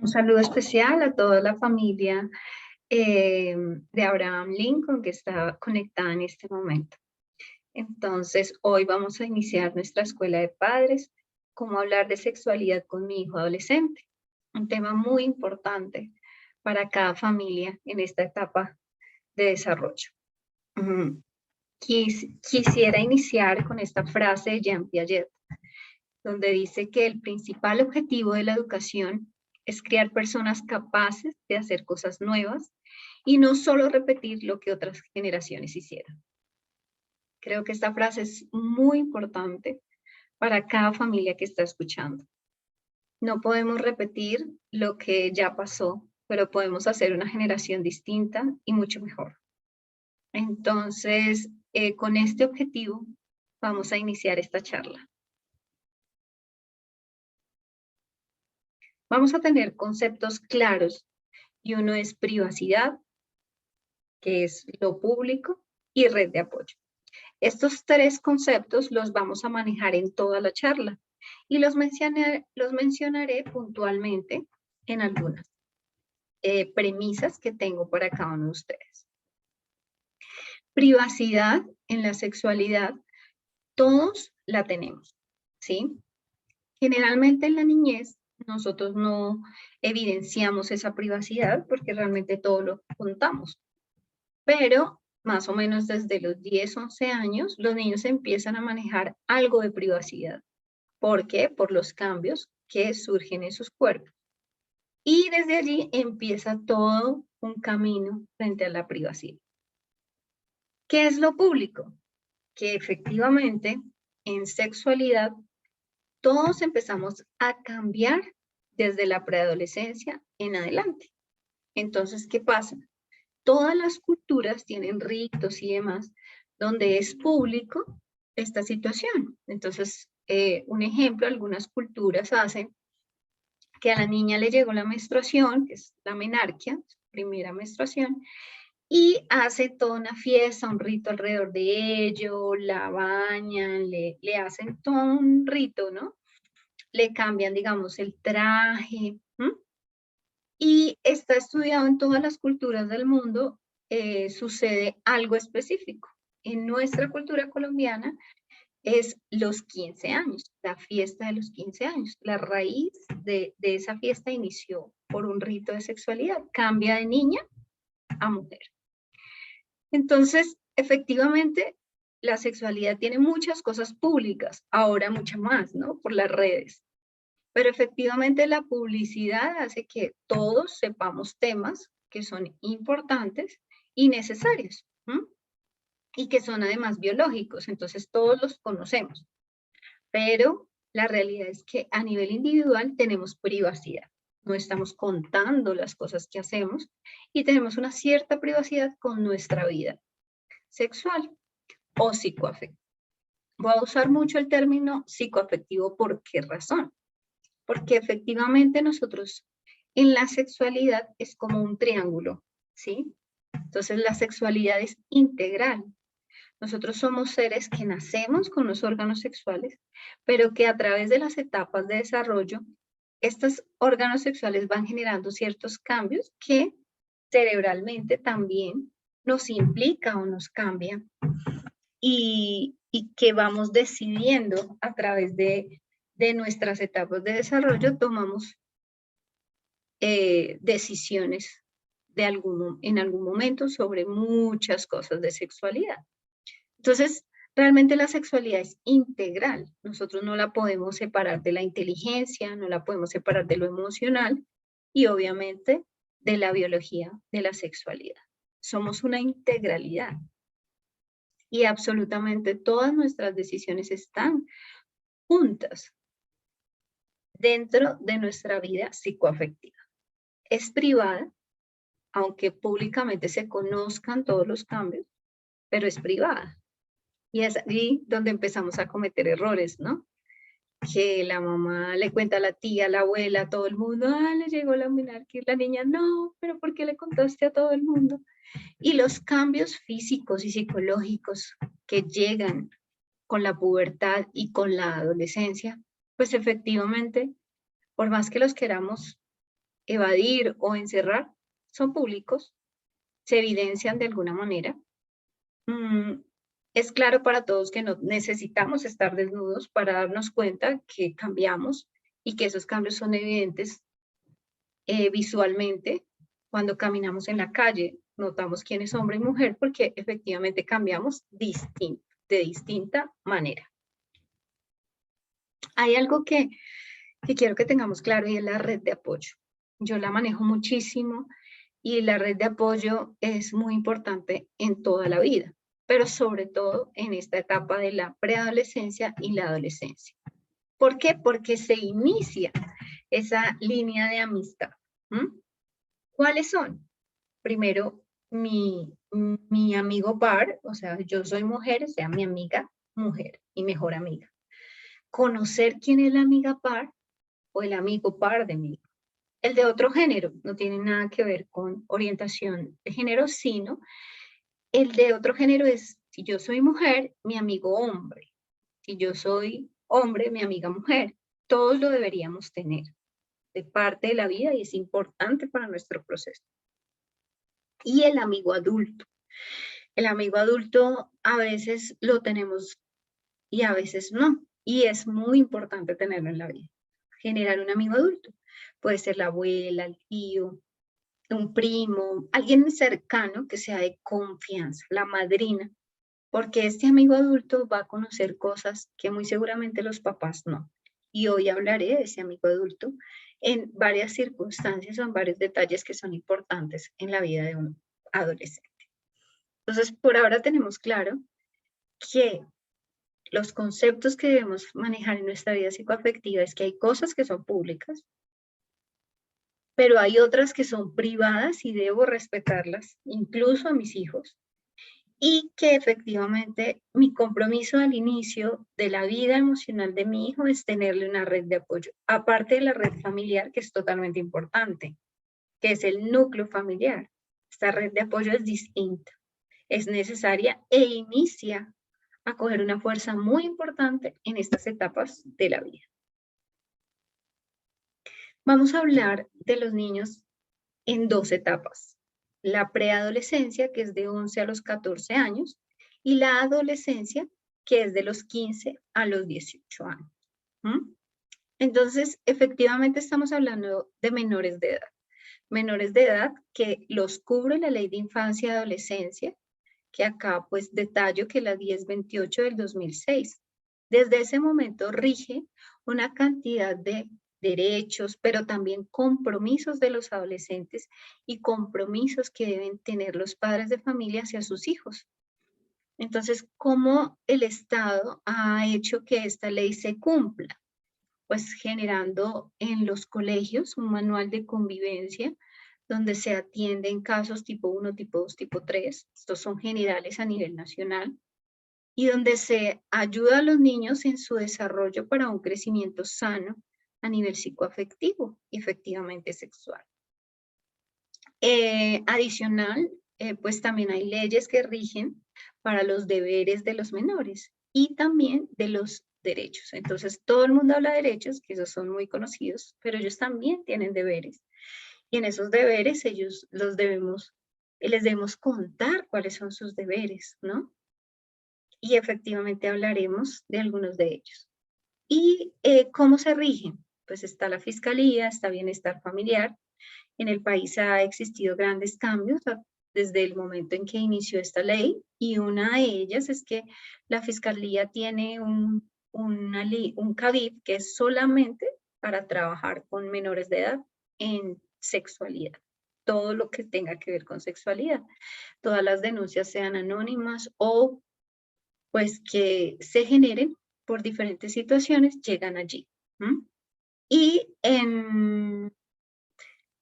Un saludo especial a toda la familia de Abraham Lincoln que está conectada en este momento. Entonces, hoy vamos a iniciar nuestra escuela de padres, cómo hablar de sexualidad con mi hijo adolescente. Un tema muy importante para cada familia en esta etapa de desarrollo. Quisiera iniciar con esta frase de Jean Piaget, donde dice que el principal objetivo de la educación es crear personas capaces de hacer cosas nuevas y no solo repetir lo que otras generaciones hicieron. Creo que esta frase es muy importante para cada familia que está escuchando. No podemos repetir lo que ya pasó, pero podemos hacer una generación distinta y mucho mejor. Entonces, con este objetivo, vamos a iniciar esta charla. Vamos a tener conceptos claros y uno es privacidad, que es lo público, y red de apoyo. Estos tres conceptos los vamos a manejar en toda la charla y los mencionaré puntualmente en algunas premisas que tengo para cada uno de ustedes. Privacidad en la sexualidad, todos la tenemos, ¿sí? Generalmente en la niñez nosotros no evidenciamos esa privacidad porque realmente todo lo contamos. Pero más o menos desde los 10, 11 años, los niños empiezan a manejar algo de privacidad. ¿Por qué? Por los cambios que surgen en sus cuerpos. Y desde allí empieza todo un camino frente a la privacidad. ¿Qué es lo público? Que efectivamente en sexualidad todos empezamos a cambiar desde la preadolescencia en adelante. Entonces, ¿qué pasa? Todas las culturas tienen ritos y demás donde es público esta situación. Entonces, un ejemplo, algunas culturas hacen que a la niña le llegó la menstruación, que es la menarquia, primera menstruación, y hace toda una fiesta, un rito alrededor de ello, la bañan, le hacen todo un rito, ¿no? Le cambian, digamos, el traje. Y está estudiado en todas las culturas del mundo, sucede algo específico. En nuestra cultura colombiana es los 15 años, la fiesta de los 15 años. La raíz de esa fiesta inició por un rito de sexualidad, cambia de niña a mujer. Entonces, efectivamente, la sexualidad tiene muchas cosas públicas, ahora mucho más, ¿no? Por las redes. Pero efectivamente la publicidad hace que todos sepamos temas que son importantes y necesarios, y que son además biológicos, entonces todos los conocemos. Pero la realidad es que a nivel individual tenemos privacidad, no estamos contando las cosas que hacemos y tenemos una cierta privacidad con nuestra vida sexual o psicoafectiva. Voy a usar mucho el término psicoafectivo, ¿por qué razón? Porque efectivamente nosotros en la sexualidad es como un triángulo, ¿sí? Entonces la sexualidad es integral. Nosotros somos seres que nacemos con los órganos sexuales, pero que a través de las etapas de desarrollo, estos órganos sexuales van generando ciertos cambios que cerebralmente también nos implica o nos cambia y que vamos decidiendo a través de nuestras etapas de desarrollo, tomamos decisiones en algún momento sobre muchas cosas de sexualidad. Entonces, realmente la sexualidad es integral. Nosotros no la podemos separar de la inteligencia, no la podemos separar de lo emocional y obviamente de la biología de la sexualidad. Somos una integralidad. Y absolutamente todas nuestras decisiones están juntas dentro de nuestra vida psicoafectiva. Es privada, aunque públicamente se conozcan todos los cambios, pero es privada. Y es ahí donde empezamos a cometer errores, ¿no? Que la mamá le cuenta a la tía, a la abuela, a todo el mundo, le llegó la menarquia, la niña, no, pero ¿por qué le contaste a todo el mundo? Y los cambios físicos y psicológicos que llegan con la pubertad y con la adolescencia, pues efectivamente, por más que los queramos evadir o encerrar, son públicos, se evidencian de alguna manera. Es claro para todos que no necesitamos estar desnudos para darnos cuenta que cambiamos y que esos cambios son evidentes visualmente. Cuando caminamos en la calle, notamos quién es hombre y mujer porque efectivamente cambiamos de distinta manera. Hay algo que quiero que tengamos claro y es la red de apoyo. Yo la manejo muchísimo y la red de apoyo es muy importante en toda la vida, pero sobre todo en esta etapa de la preadolescencia y la adolescencia. ¿Por qué? Porque se inicia esa línea de amistad. ¿Cuáles son? Primero, mi amigo par, o sea, yo soy mujer, o sea, mi amiga mujer y mejor amiga. Conocer quién es la amiga par o el amigo par de mí. El de otro género, no tiene nada que ver con orientación de género, sino el de otro género es, si yo soy mujer, mi amigo hombre. Si yo soy hombre, mi amiga mujer. Todos lo deberíamos tener de parte de la vida y es importante para nuestro proceso. Y el amigo adulto. El amigo adulto a veces lo tenemos y a veces no. Y es muy importante tenerlo en la vida. Generar un amigo adulto. Puede ser la abuela, el tío, un primo, alguien cercano que sea de confianza, la madrina, porque este amigo adulto va a conocer cosas que muy seguramente los papás no. Y hoy hablaré de ese amigo adulto en varias circunstancias o en varios detalles que son importantes en la vida de un adolescente. Entonces, por ahora tenemos claro que los conceptos que debemos manejar en nuestra vida psicoafectiva es que hay cosas que son públicas, pero hay otras que son privadas y debo respetarlas, incluso a mis hijos, y que efectivamente mi compromiso al inicio de la vida emocional de mi hijo es tenerle una red de apoyo, aparte de la red familiar, que es totalmente importante, que es el núcleo familiar. Esta red de apoyo es distinta, es necesaria e inicia a coger una fuerza muy importante en estas etapas de la vida. Vamos a hablar de los niños en dos etapas. La preadolescencia, que es de 11 a los 14 años, y la adolescencia, que es de los 15 a los 18 años. Entonces, efectivamente estamos hablando de menores de edad. Menores de edad que los cubre la Ley de Infancia y Adolescencia, que acá pues detallo que la 1028 del 2006. Desde ese momento rige una cantidad de derechos, pero también compromisos de los adolescentes y compromisos que deben tener los padres de familia hacia sus hijos. Entonces, ¿cómo el Estado ha hecho que esta ley se cumpla? Pues generando en los colegios un manual de convivencia donde se atienden casos tipo 1, tipo 2, tipo 3. Estos son generales a nivel nacional. Y donde se ayuda a los niños en su desarrollo para un crecimiento sano a nivel psicoafectivo y efectivamente sexual. Adicional, pues también hay leyes que rigen para los deberes de los menores y también de los derechos. Entonces, todo el mundo habla de derechos, que esos son muy conocidos, pero ellos también tienen deberes. Y en esos deberes ellos les debemos contar cuáles son sus deberes, ¿no? Y efectivamente hablaremos de algunos de ellos. ¿Y cómo se rigen? Pues está la Fiscalía, está Bienestar Familiar. En el país ha existido grandes cambios desde el momento en que inició esta ley y una de ellas es que la Fiscalía tiene un CADIV que es solamente para trabajar con menores de edad en sexualidad. Todo lo que tenga que ver con sexualidad. Todas las denuncias sean anónimas o pues que se generen por diferentes situaciones, llegan allí. Y en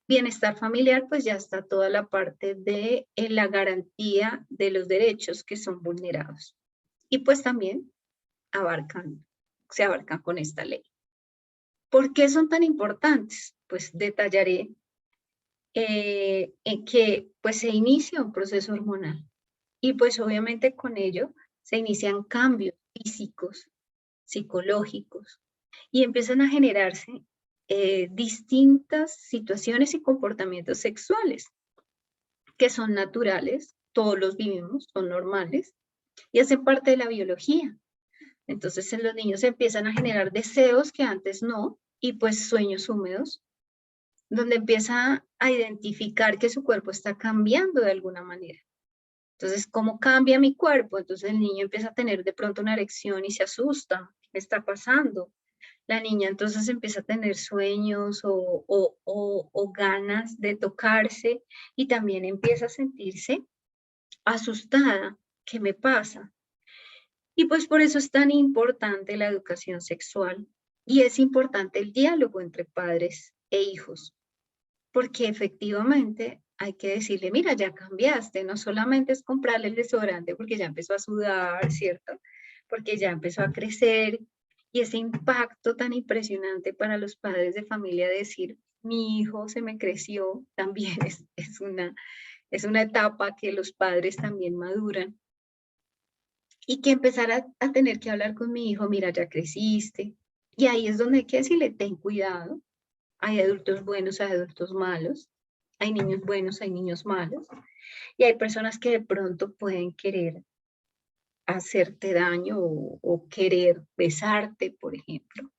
bienestar familiar, pues ya está toda la parte de la garantía de los derechos que son vulnerados. Y pues también se abarcan con esta ley. ¿Por qué son tan importantes? Pues detallaré en que pues se inicia un proceso hormonal y pues obviamente con ello se inician cambios físicos, psicológicos y empiezan a generarse distintas situaciones y comportamientos sexuales que son naturales, todos los vivimos, son normales y hacen parte de la biología. Entonces en los niños empiezan a generar deseos que antes no, y pues sueños húmedos, donde empieza a identificar que su cuerpo está cambiando de alguna manera. Entonces, ¿cómo cambia mi cuerpo? Entonces el niño empieza a tener de pronto una erección y se asusta. ¿Qué está pasando? La niña entonces empieza a tener sueños o ganas de tocarse y también empieza a sentirse asustada. ¿Qué me pasa? Y pues por eso es tan importante la educación sexual y es importante el diálogo entre padres e hijos, porque efectivamente hay que decirle, mira, ya cambiaste, no solamente es comprarle el desodorante porque ya empezó a sudar, ¿cierto? Porque ya empezó a crecer y ese impacto tan impresionante para los padres de familia de decir, mi hijo se me creció, también es una etapa que los padres también maduran y que empezar a tener que hablar con mi hijo, mira, ya creciste. Y ahí es donde hay que decirle, ten cuidado, hay adultos buenos, hay adultos malos, hay niños buenos, hay niños malos, y hay personas que de pronto pueden querer hacerte daño o querer besarte, por ejemplo.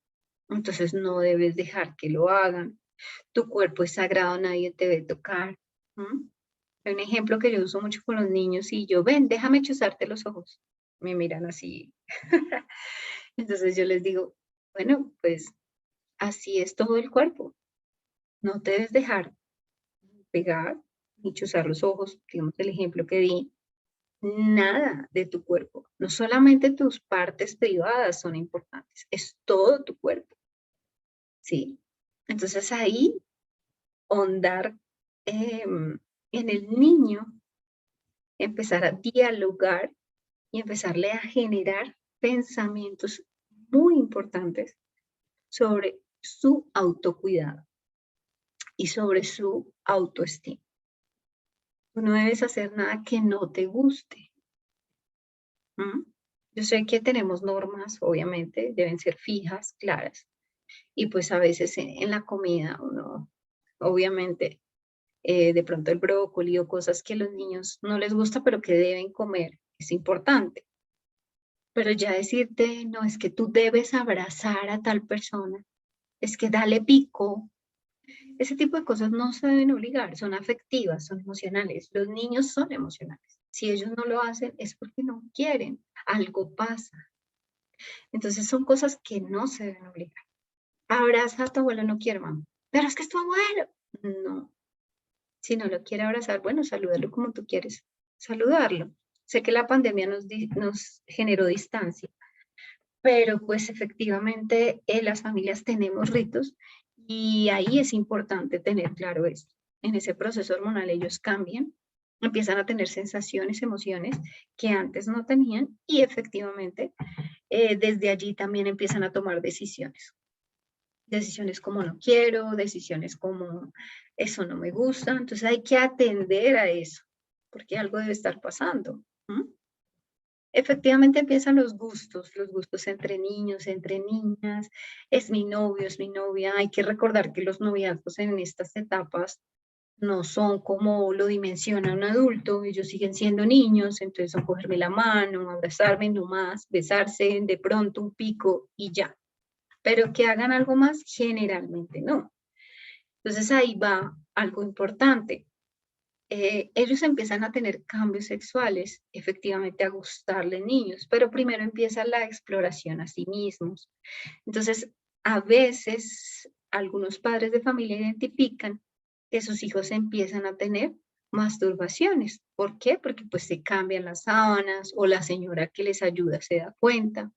Entonces no debes dejar que lo hagan. Tu cuerpo es sagrado, nadie te debe tocar. ¿Mm? Un ejemplo que yo uso mucho con los niños y yo, ven, déjame chuzarte los ojos. Me miran así. Entonces yo les digo, bueno, pues así es todo el cuerpo. No te debes dejar pegar ni chuzar los ojos, digamos el ejemplo que di. Nada de tu cuerpo, no solamente tus partes privadas son importantes, es todo tu cuerpo, ¿sí? Entonces ahí, ahondar en el niño, empezar a dialogar y empezarle a generar pensamientos muy importantes sobre su autocuidado y sobre su autoestima. Tú no debes hacer nada que no te guste. ¿Mm? Yo sé que tenemos normas, obviamente, deben ser fijas, claras, y pues a veces en la comida uno, obviamente, de pronto el brócoli o cosas que a los niños no les gusta, pero que deben comer, es importante. Pero ya decirte, no, es que tú debes abrazar a tal persona, es que dale pico, ese tipo de cosas no se deben obligar, son afectivas, son emocionales. Los niños son emocionales. Si ellos no lo hacen es porque no quieren, algo pasa. Entonces son cosas que no se deben obligar. Abraza a tu abuelo, no quiere, mamá. Pero es que es tu abuelo. No. Si no lo quiere abrazar, bueno, salúdalo como tú quieres saludarlo. Sé que la pandemia nos generó distancia, pero pues efectivamente las familias tenemos ritos y ahí es importante tener claro esto. En ese proceso hormonal ellos cambian, empiezan a tener sensaciones, emociones que antes no tenían y efectivamente desde allí también empiezan a tomar decisiones. Decisiones como no quiero, decisiones como eso no me gusta, entonces hay que atender a eso, porque algo debe estar pasando. ¿Mm? Efectivamente empiezan los gustos entre niños, entre niñas, es mi novio, es mi novia, hay que recordar que los noviazgos en estas etapas no son como lo dimensiona un adulto, ellos siguen siendo niños, entonces son cogerme la mano, abrazarme nomás, besarse, de pronto un pico y ya. Pero que hagan algo más, generalmente no. Entonces ahí va algo importante. Ellos empiezan a tener cambios sexuales, efectivamente a gustarle niños, pero primero empieza la exploración a sí mismos. Entonces, a veces algunos padres de familia identifican que sus hijos empiezan a tener masturbaciones. ¿Por qué? Porque pues se cambian las sábanas o la señora que les ayuda se da cuenta.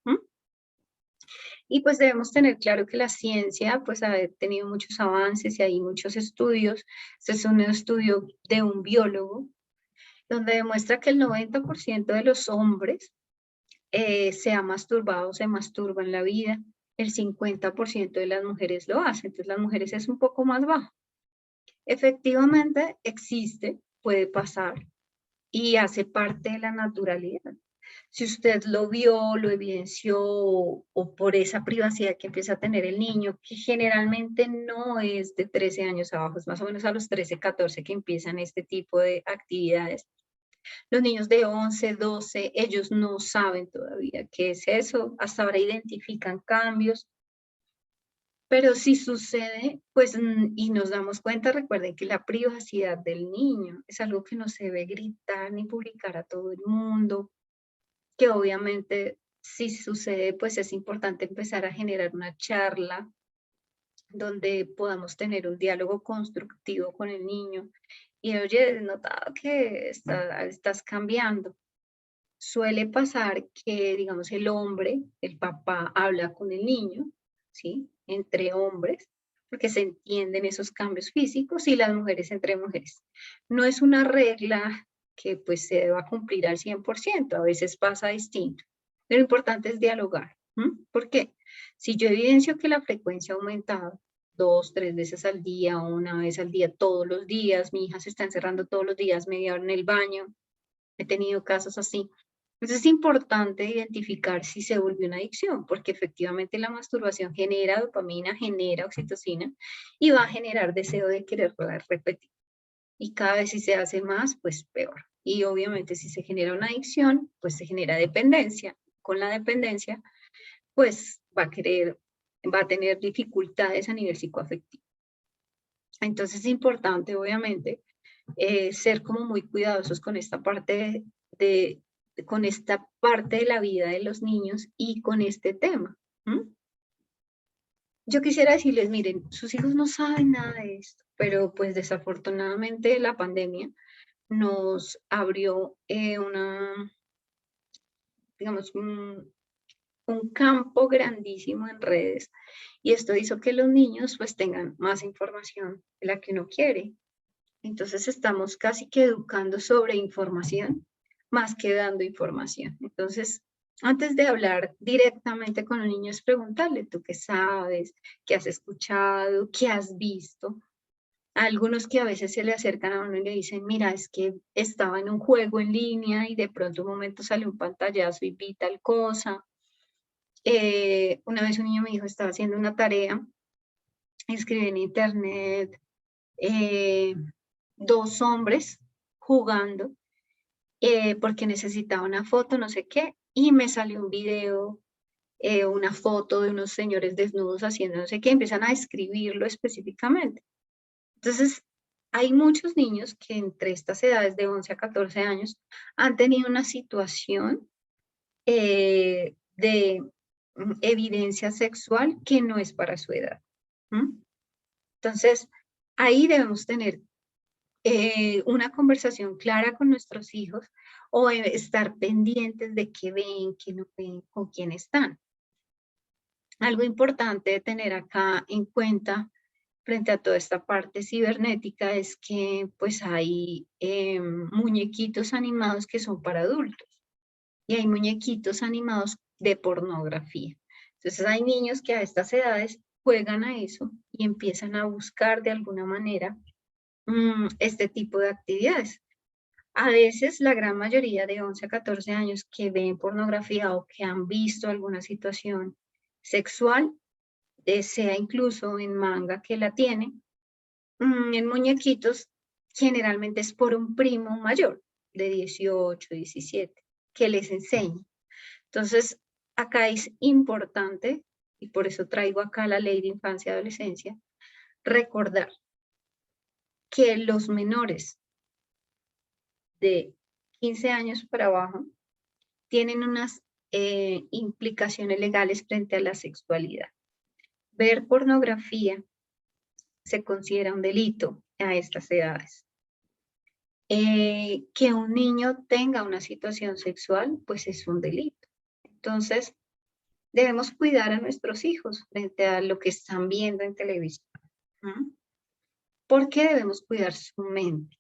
Y pues debemos tener claro que la ciencia pues ha tenido muchos avances y hay muchos estudios. Este es un estudio de un biólogo donde demuestra que el 90% de los hombres se ha masturbado, se masturba en la vida. El 50% de las mujeres lo hacen, entonces las mujeres es un poco más bajo. Efectivamente existe, puede pasar y hace parte de la naturalidad. Si usted lo vio, lo evidenció o por esa privacidad que empieza a tener el niño, que generalmente no es de 13 años abajo, es más o menos a los 13, 14 que empiezan este tipo de actividades. Los niños de 11, 12, ellos no saben todavía qué es eso, hasta ahora identifican cambios, pero si sucede, pues, y nos damos cuenta, recuerden que la privacidad del niño es algo que no se debe gritar ni publicar a todo el mundo, que obviamente si sucede, pues es importante empezar a generar una charla donde podamos tener un diálogo constructivo con el niño. Y oye, he notado que estás cambiando. Suele pasar que, digamos, el hombre, el papá, habla con el niño, ¿sí? Entre hombres, porque se entienden esos cambios físicos y las mujeres entre mujeres. No es una regla que pues se deba cumplir al 100%, a veces pasa distinto. Lo importante es dialogar. ¿Por qué? Si yo evidencio que la frecuencia ha aumentado 2, 3 veces al día, una vez al día, todos los días, mi hija se está encerrando todos los días, media hora en el baño, he tenido casos así. Entonces es importante identificar si se volvió una adicción, porque efectivamente la masturbación genera dopamina, genera oxitocina y va a generar deseo de querer repetir. Y cada vez si se hace más, pues peor. Y obviamente si se genera una adicción, pues se genera dependencia. Con la dependencia, pues va a tener dificultades a nivel psicoafectivo. Entonces es importante, obviamente, ser como muy cuidadosos con esta parte con esta parte de la vida de los niños y con este tema. Yo quisiera decirles, miren, sus hijos no saben nada de esto, pero pues desafortunadamente la pandemia nos abrió digamos, un campo grandísimo en redes y esto hizo que los niños pues tengan más información de la que uno quiere. Entonces estamos casi que educando sobre información más que dando información. Entonces, antes de hablar directamente con los niños, preguntarle, ¿tú qué sabes? ¿Qué has escuchado? ¿Qué has visto? Algunos que a veces se le acercan a uno y le dicen, mira, es que estaba en un juego en línea y de pronto un momento sale un pantallazo y vi tal cosa. Una vez un niño me dijo, estaba haciendo una tarea, escribí en internet, eh, dos hombres jugando porque necesitaba una foto, no sé qué, y me salió un video, una foto de unos señores desnudos haciendo no sé qué, empiezan a describirlo específicamente. Entonces, hay muchos niños que entre estas edades de 11 a 14 años han tenido una situación de evidencia sexual que no es para su edad. Entonces, ahí debemos tener una conversación clara con nuestros hijos o estar pendientes de qué ven, qué no ven, con quién están. Algo importante de tener acá en cuenta frente a toda esta parte cibernética es que pues hay muñequitos animados que son para adultos y hay muñequitos animados de pornografía. Entonces hay niños que a estas edades juegan a eso y empiezan a buscar de alguna manera este tipo de actividades. A veces la gran mayoría de 11 a 14 años que ven pornografía o que han visto alguna situación sexual, sea incluso en manga que la tiene, en muñequitos, generalmente es por un primo mayor de 18, 17, que les enseña. Entonces, acá es importante, y por eso traigo acá la ley de infancia y adolescencia, recordar que los menores de 15 años para abajo tienen unas implicaciones legales frente a la sexualidad. Ver pornografía se considera un delito a estas edades. Que un niño tenga una situación sexual, pues es un delito. Entonces, debemos cuidar a nuestros hijos frente a lo que están viendo en televisión. ¿Por qué debemos cuidar su mente?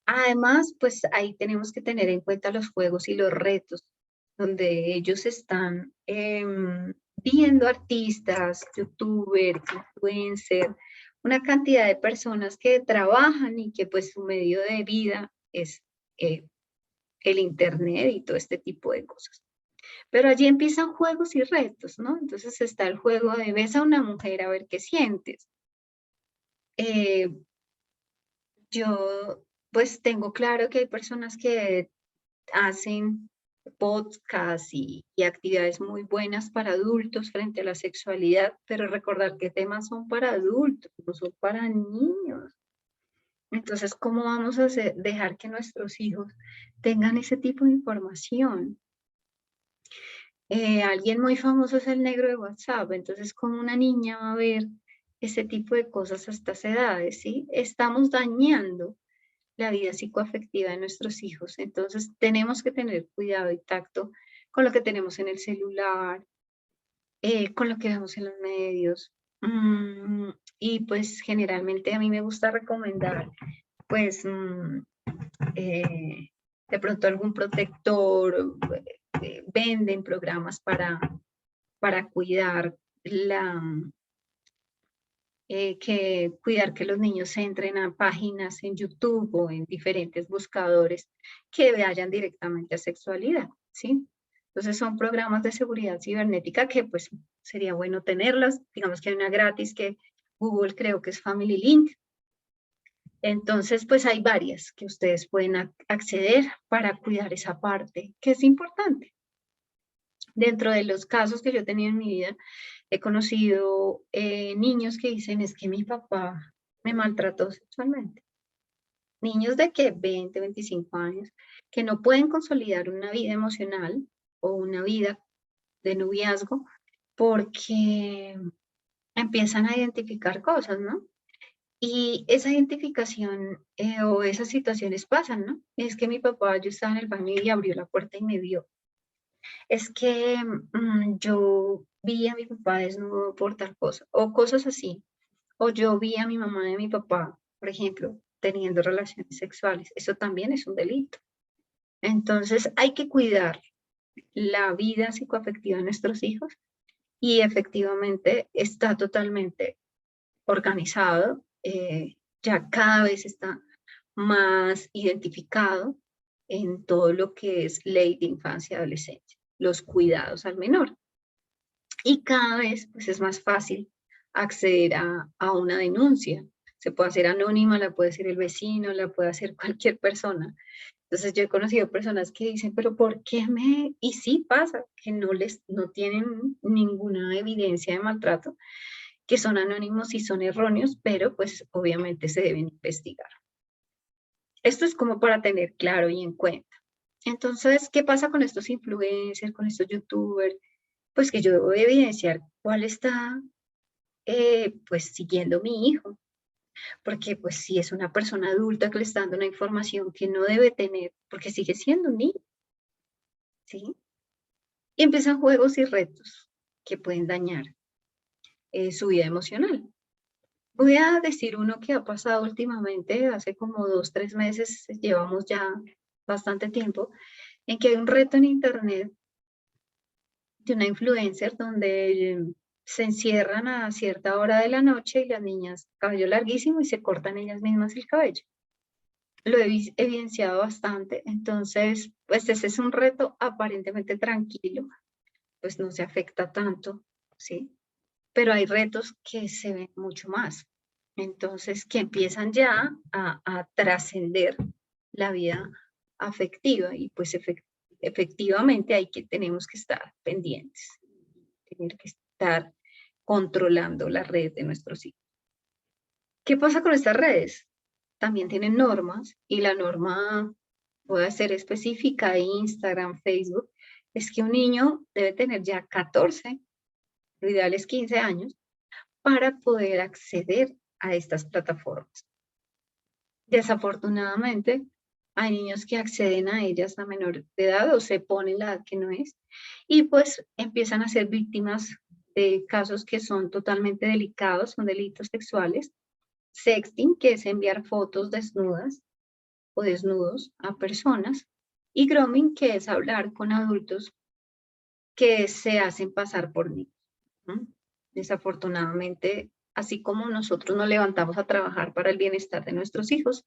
Además, pues ahí tenemos que tener en cuenta los juegos y los retos, donde ellos están viendo artistas, youtubers, influencers, una cantidad de personas que trabajan y que pues su medio de vida es el internet y todo este tipo de cosas. Pero allí empiezan juegos y retos, ¿no? Entonces está el juego de ves a una mujer a ver qué sientes. Eh, yo pues tengo claro que hay personas que hacen podcasts y actividades muy buenas para adultos frente a la sexualidad, pero recordar que temas son para adultos, no son para niños. Entonces, ¿cómo vamos a dejar que nuestros hijos tengan ese tipo de información? Alguien muy famoso es el negro de WhatsApp, entonces, ¿cómo una niña va a ver ese tipo de cosas a estas edades? ¿Sí? Estamos dañando la vida psicoafectiva de nuestros hijos. Entonces, tenemos que tener cuidado y tacto con lo que tenemos en el celular, con lo que vemos en los medios. Y pues generalmente a mí me gusta recomendar, pues, de pronto algún protector, venden programas para cuidar cuidar que los niños entren a páginas en YouTube o en diferentes buscadores que vayan directamente a sexualidad, ¿sí? Entonces son programas de seguridad cibernética que pues sería bueno tenerlas. Digamos que hay una gratis que Google creo que es Family Link. Entonces pues hay varias que ustedes pueden acceder para cuidar esa parte que es importante. Dentro de los casos que yo he tenido en mi vida, he conocido niños que dicen, es que mi papá me maltrató sexualmente. Niños de que 20, 25 años, que no pueden consolidar una vida emocional o una vida de noviazgo porque empiezan a identificar cosas, ¿no? Y esa identificación o esas situaciones pasan, ¿no? Es que mi papá, yo estaba en el baño y abrió la puerta y me vio. Es que yo vi a mi papá desnudo por tal cosa, o cosas así. O yo vi a mi mamá y a mi papá, por ejemplo, teniendo relaciones sexuales. Eso también es un delito. Entonces hay que cuidar la vida psicoafectiva de nuestros hijos y efectivamente está totalmente organizado. Ya cada vez está más identificado en todo lo que es ley de infancia y adolescencia, los cuidados al menor. Y cada vez pues, es más fácil acceder a una denuncia. Se puede hacer anónima, la puede hacer el vecino, la puede hacer cualquier persona. Entonces yo he conocido personas que dicen, pero ¿por qué me...? Y sí pasa, que no tienen ninguna evidencia de maltrato, que son anónimos y son erróneos, pero pues obviamente se deben investigar. Esto es como para tener claro y en cuenta. Entonces, ¿qué pasa con estos influencers, con estos youtubers? Pues que yo debo evidenciar cuál está pues siguiendo mi hijo, porque pues si es una persona adulta que le está dando una información que no debe tener, porque sigue siendo un niño, ¿sí? Y empiezan juegos y retos que pueden dañar su vida emocional. Voy a decir uno que ha pasado últimamente, hace como 2, 3 meses, llevamos ya bastante tiempo, en que hay un reto en internet de una influencer donde se encierran a cierta hora de la noche y las niñas, cabello larguísimo, y se cortan ellas mismas el cabello. Lo he evidenciado bastante, entonces, pues ese es un reto aparentemente tranquilo, pues no se afecta tanto, ¿sí? Pero hay retos que se ven mucho más, entonces, que empiezan ya a trascender la vida afectiva y pues efectivamente tenemos que estar pendientes, tener que estar controlando la red de nuestros hijos. ¿Qué pasa con estas redes? También tienen normas y la norma puede ser específica de Instagram, Facebook, es que un niño debe tener ya 14, lo ideal es 15 años, para poder acceder a estas plataformas. Desafortunadamente, hay niños que acceden a ellas a menor de edad o se ponen la edad que no es y pues empiezan a ser víctimas de casos que son totalmente delicados, son delitos sexuales. Sexting, que es enviar fotos desnudas o desnudos a personas, y grooming, que es hablar con adultos que se hacen pasar por niños. Desafortunadamente, así como nosotros nos levantamos a trabajar para el bienestar de nuestros hijos,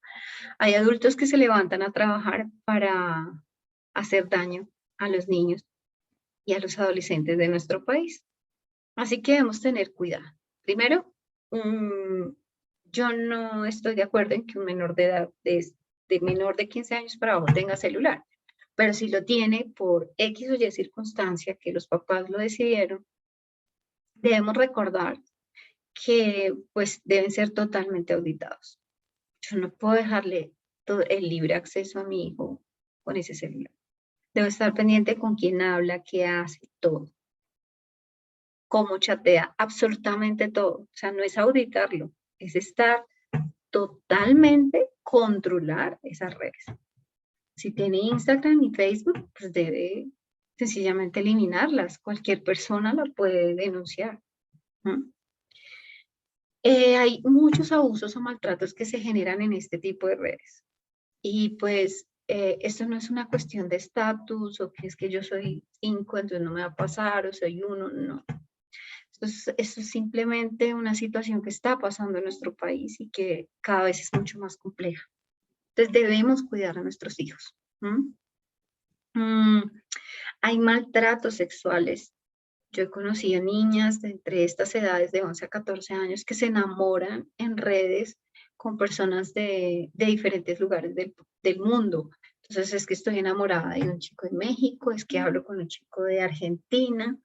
hay adultos que se levantan a trabajar para hacer daño a los niños y a los adolescentes de nuestro país. Así que debemos tener cuidado. Primero, yo no estoy de acuerdo en que un menor de edad, de menor de 15 años para abajo, tenga celular. Pero si lo tiene por X o Y circunstancia, que los papás lo decidieron, debemos recordar que pues deben ser totalmente auditados. Yo no puedo dejarle todo el libre acceso a mi hijo con ese celular. Debo estar pendiente con quién habla, qué hace, todo. Cómo chatea, absolutamente todo. O sea, no es auditarlo, es estar totalmente controlar esas redes. Si tiene Instagram y Facebook, pues debe sencillamente eliminarlas. Cualquier persona la puede denunciar. Hay muchos abusos o maltratos que se generan en este tipo de redes. Y pues esto no es una cuestión de estatus o que es que yo soy 5, entonces no me va a pasar, o soy 1, no. Esto es simplemente una situación que está pasando en nuestro país y que cada vez es mucho más compleja. Entonces debemos cuidar a nuestros hijos. Hay maltratos sexuales. Yo he conocido niñas de entre estas edades de 11 a 14 años que se enamoran en redes con personas de diferentes lugares del mundo. Entonces es que estoy enamorada de un chico de México, es que hablo con un chico de Argentina.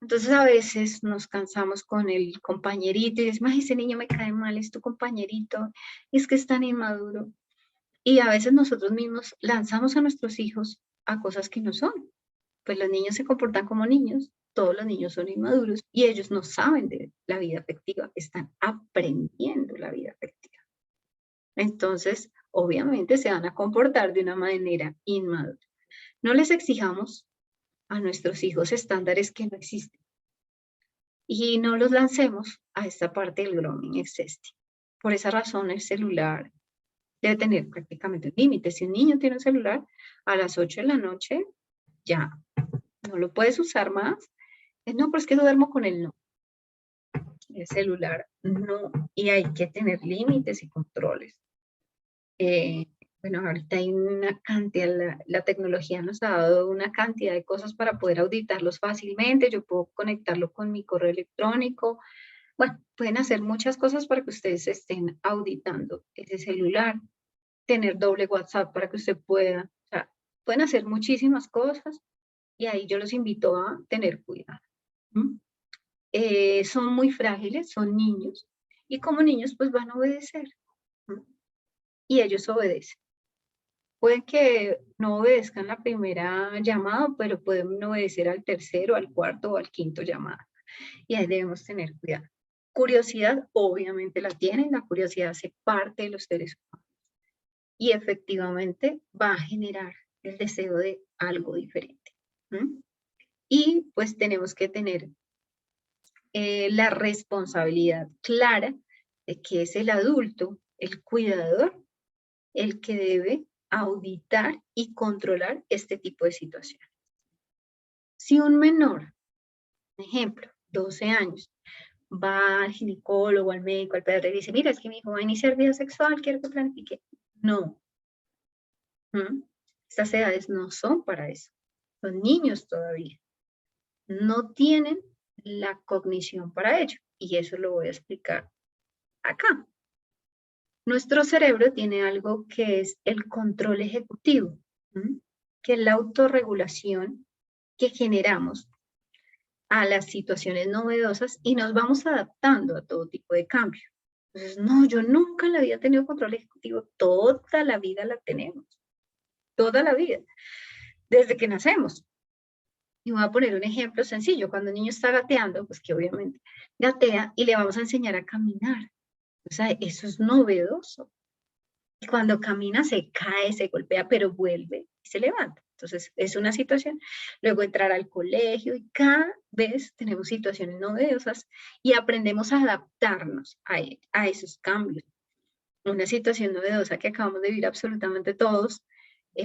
Entonces a veces nos cansamos con el compañerito y decimos, ay, ese niño me cae mal, es tu compañerito, y es que es tan inmaduro. Y a veces nosotros mismos lanzamos a nuestros hijos a cosas que no son. Pues los niños se comportan como niños, todos los niños son inmaduros y ellos no saben de la vida afectiva, están aprendiendo la vida afectiva. Entonces, obviamente se van a comportar de una manera inmadura. No les exijamos a nuestros hijos estándares que no existen y no los lancemos a esta parte del grooming existe. Por esa razón el celular debe tener prácticamente un límite. Si un niño tiene un celular a las 8 de la noche, ya no lo puedes usar más. No, pero es que duermo con él, no. El celular, no. Y hay que tener límites y controles. Bueno, ahorita hay una cantidad, la tecnología nos ha dado una cantidad de cosas para poder auditarlos fácilmente. Yo puedo conectarlo con mi correo electrónico. Bueno, pueden hacer muchas cosas para que ustedes estén auditando ese celular. Tener doble WhatsApp para que usted pueda. O sea, pueden hacer muchísimas cosas y ahí yo los invito a tener cuidado. Son muy frágiles, son niños, y como niños pues van a obedecer, ¿no? Y ellos obedecen. Pueden que no obedezcan la primera llamada, pero pueden obedecer al tercero, al cuarto o al quinto llamada. Y ahí debemos tener cuidado. Curiosidad, obviamente la tienen, la curiosidad hace parte de los seres humanos. Y efectivamente va a generar el deseo de algo diferente. Y pues tenemos que tener la responsabilidad clara de que es el adulto, el cuidador, el que debe auditar y controlar este tipo de situaciones. Si un menor, por ejemplo, 12 años, va al ginecólogo, al médico, al pediatra y dice, mira, es que mi hijo va a iniciar vida sexual, quiero que planifique. No. Estas edades no son para eso. Son niños todavía. No tienen la cognición para ello. Y eso lo voy a explicar acá. Nuestro cerebro tiene algo que es el control ejecutivo, que es la autorregulación que generamos a las situaciones novedosas y nos vamos adaptando a todo tipo de cambio. Entonces, no, yo nunca en la vida he tenido control ejecutivo, toda la vida la tenemos, toda la vida, desde que nacemos. Y voy a poner un ejemplo sencillo, cuando un niño está gateando, pues que obviamente gatea y le vamos a enseñar a caminar. O sea, eso es novedoso. Y cuando camina se cae, se golpea, pero vuelve y se levanta. Entonces, es una situación. Luego entrar al colegio y cada vez tenemos situaciones novedosas y aprendemos a adaptarnos a esos cambios. Una situación novedosa que acabamos de vivir absolutamente todos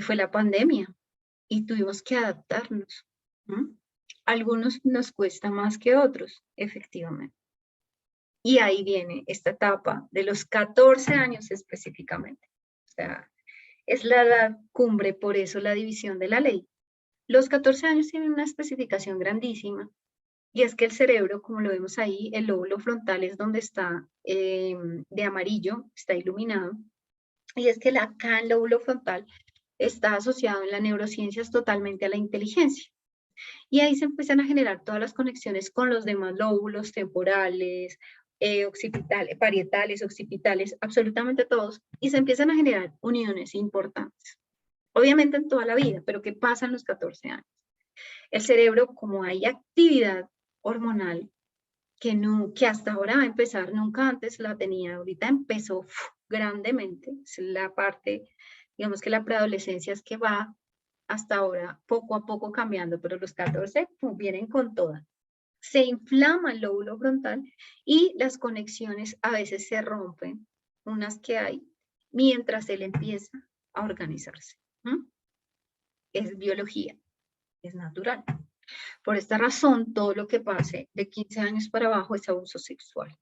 fue la pandemia y tuvimos que adaptarnos. Algunos nos cuesta más que otros, efectivamente. Y ahí viene esta etapa de los 14 años específicamente. O sea, Es la edad cumbre, por eso la división de la ley. Los 14 años tienen una especificación grandísima, y es que el cerebro, como lo vemos ahí, el lóbulo frontal es donde está de amarillo, está iluminado, y es que acá el lóbulo frontal está asociado en las neurociencias totalmente a la inteligencia. Y ahí se empiezan a generar todas las conexiones con los demás lóbulos temporales, occipitales, parietales, occipitales, absolutamente todos, y se empiezan a generar uniones importantes. Obviamente en toda la vida, pero ¿qué pasa en los 14 años? El cerebro, como hay actividad hormonal que hasta ahora va a empezar, nunca antes la tenía, ahorita empezó grandemente, es la parte, digamos que la preadolescencia es que va hasta ahora poco a poco cambiando, pero los 14 vienen con toda. Se inflama el lóbulo frontal y las conexiones a veces se rompen, unas que hay, mientras él empieza a organizarse. Es biología, es natural. Por esta razón, todo lo que pase de 15 años para abajo es abuso sexual,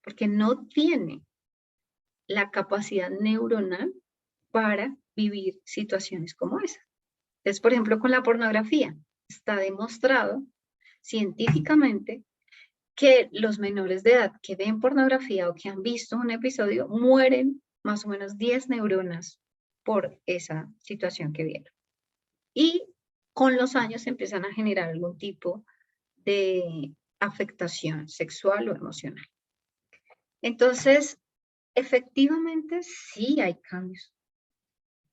porque no tiene la capacidad neuronal para vivir situaciones como esa. Entonces, por ejemplo, con la pornografía, está demostrado científicamente que los menores de edad que ven pornografía o que han visto un episodio mueren más o menos 10 neuronas por esa situación que vieron. Y con los años empiezan a generar algún tipo de afectación sexual o emocional. Entonces, efectivamente sí hay cambios.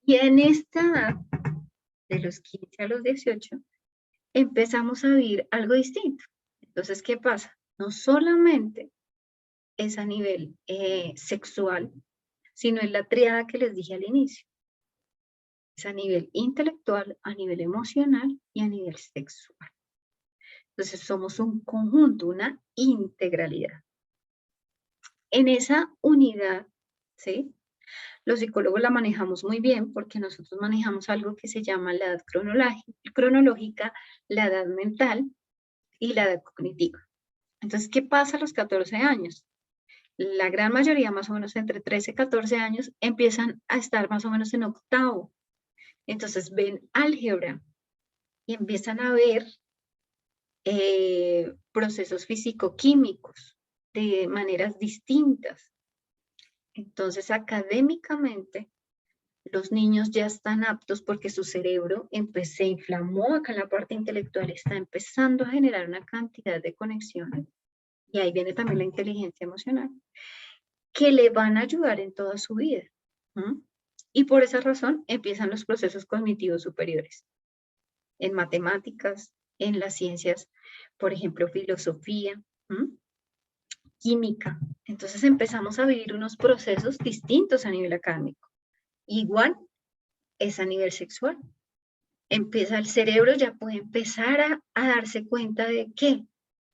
Y en esta edad, de los 15 a los 18, empezamos a vivir algo distinto. Entonces, ¿qué pasa? No solamente es a nivel sexual, sino en la tríada que les dije al inicio. Es a nivel intelectual, a nivel emocional y a nivel sexual. Entonces somos un conjunto, una integralidad. En esa unidad, ¿sí? Los psicólogos la manejamos muy bien porque nosotros manejamos algo que se llama la edad cronológica, la edad mental y la edad cognitiva. Entonces, ¿qué pasa a los 14 años? La gran mayoría, más o menos entre 13 y 14 años, empiezan a estar más o menos en octavo. Entonces ven álgebra y empiezan a ver procesos físico-químicos de maneras distintas. Entonces, académicamente, los niños ya están aptos porque su cerebro se inflamó acá en la parte intelectual, está empezando a generar una cantidad de conexiones, y ahí viene también la inteligencia emocional, que le van a ayudar en toda su vida. Y por esa razón empiezan los procesos cognitivos superiores, en matemáticas, en las ciencias, por ejemplo, filosofía, química. Entonces empezamos a vivir unos procesos distintos a nivel académico. Igual es a nivel sexual. Empieza el cerebro, ya puede empezar a darse cuenta de qué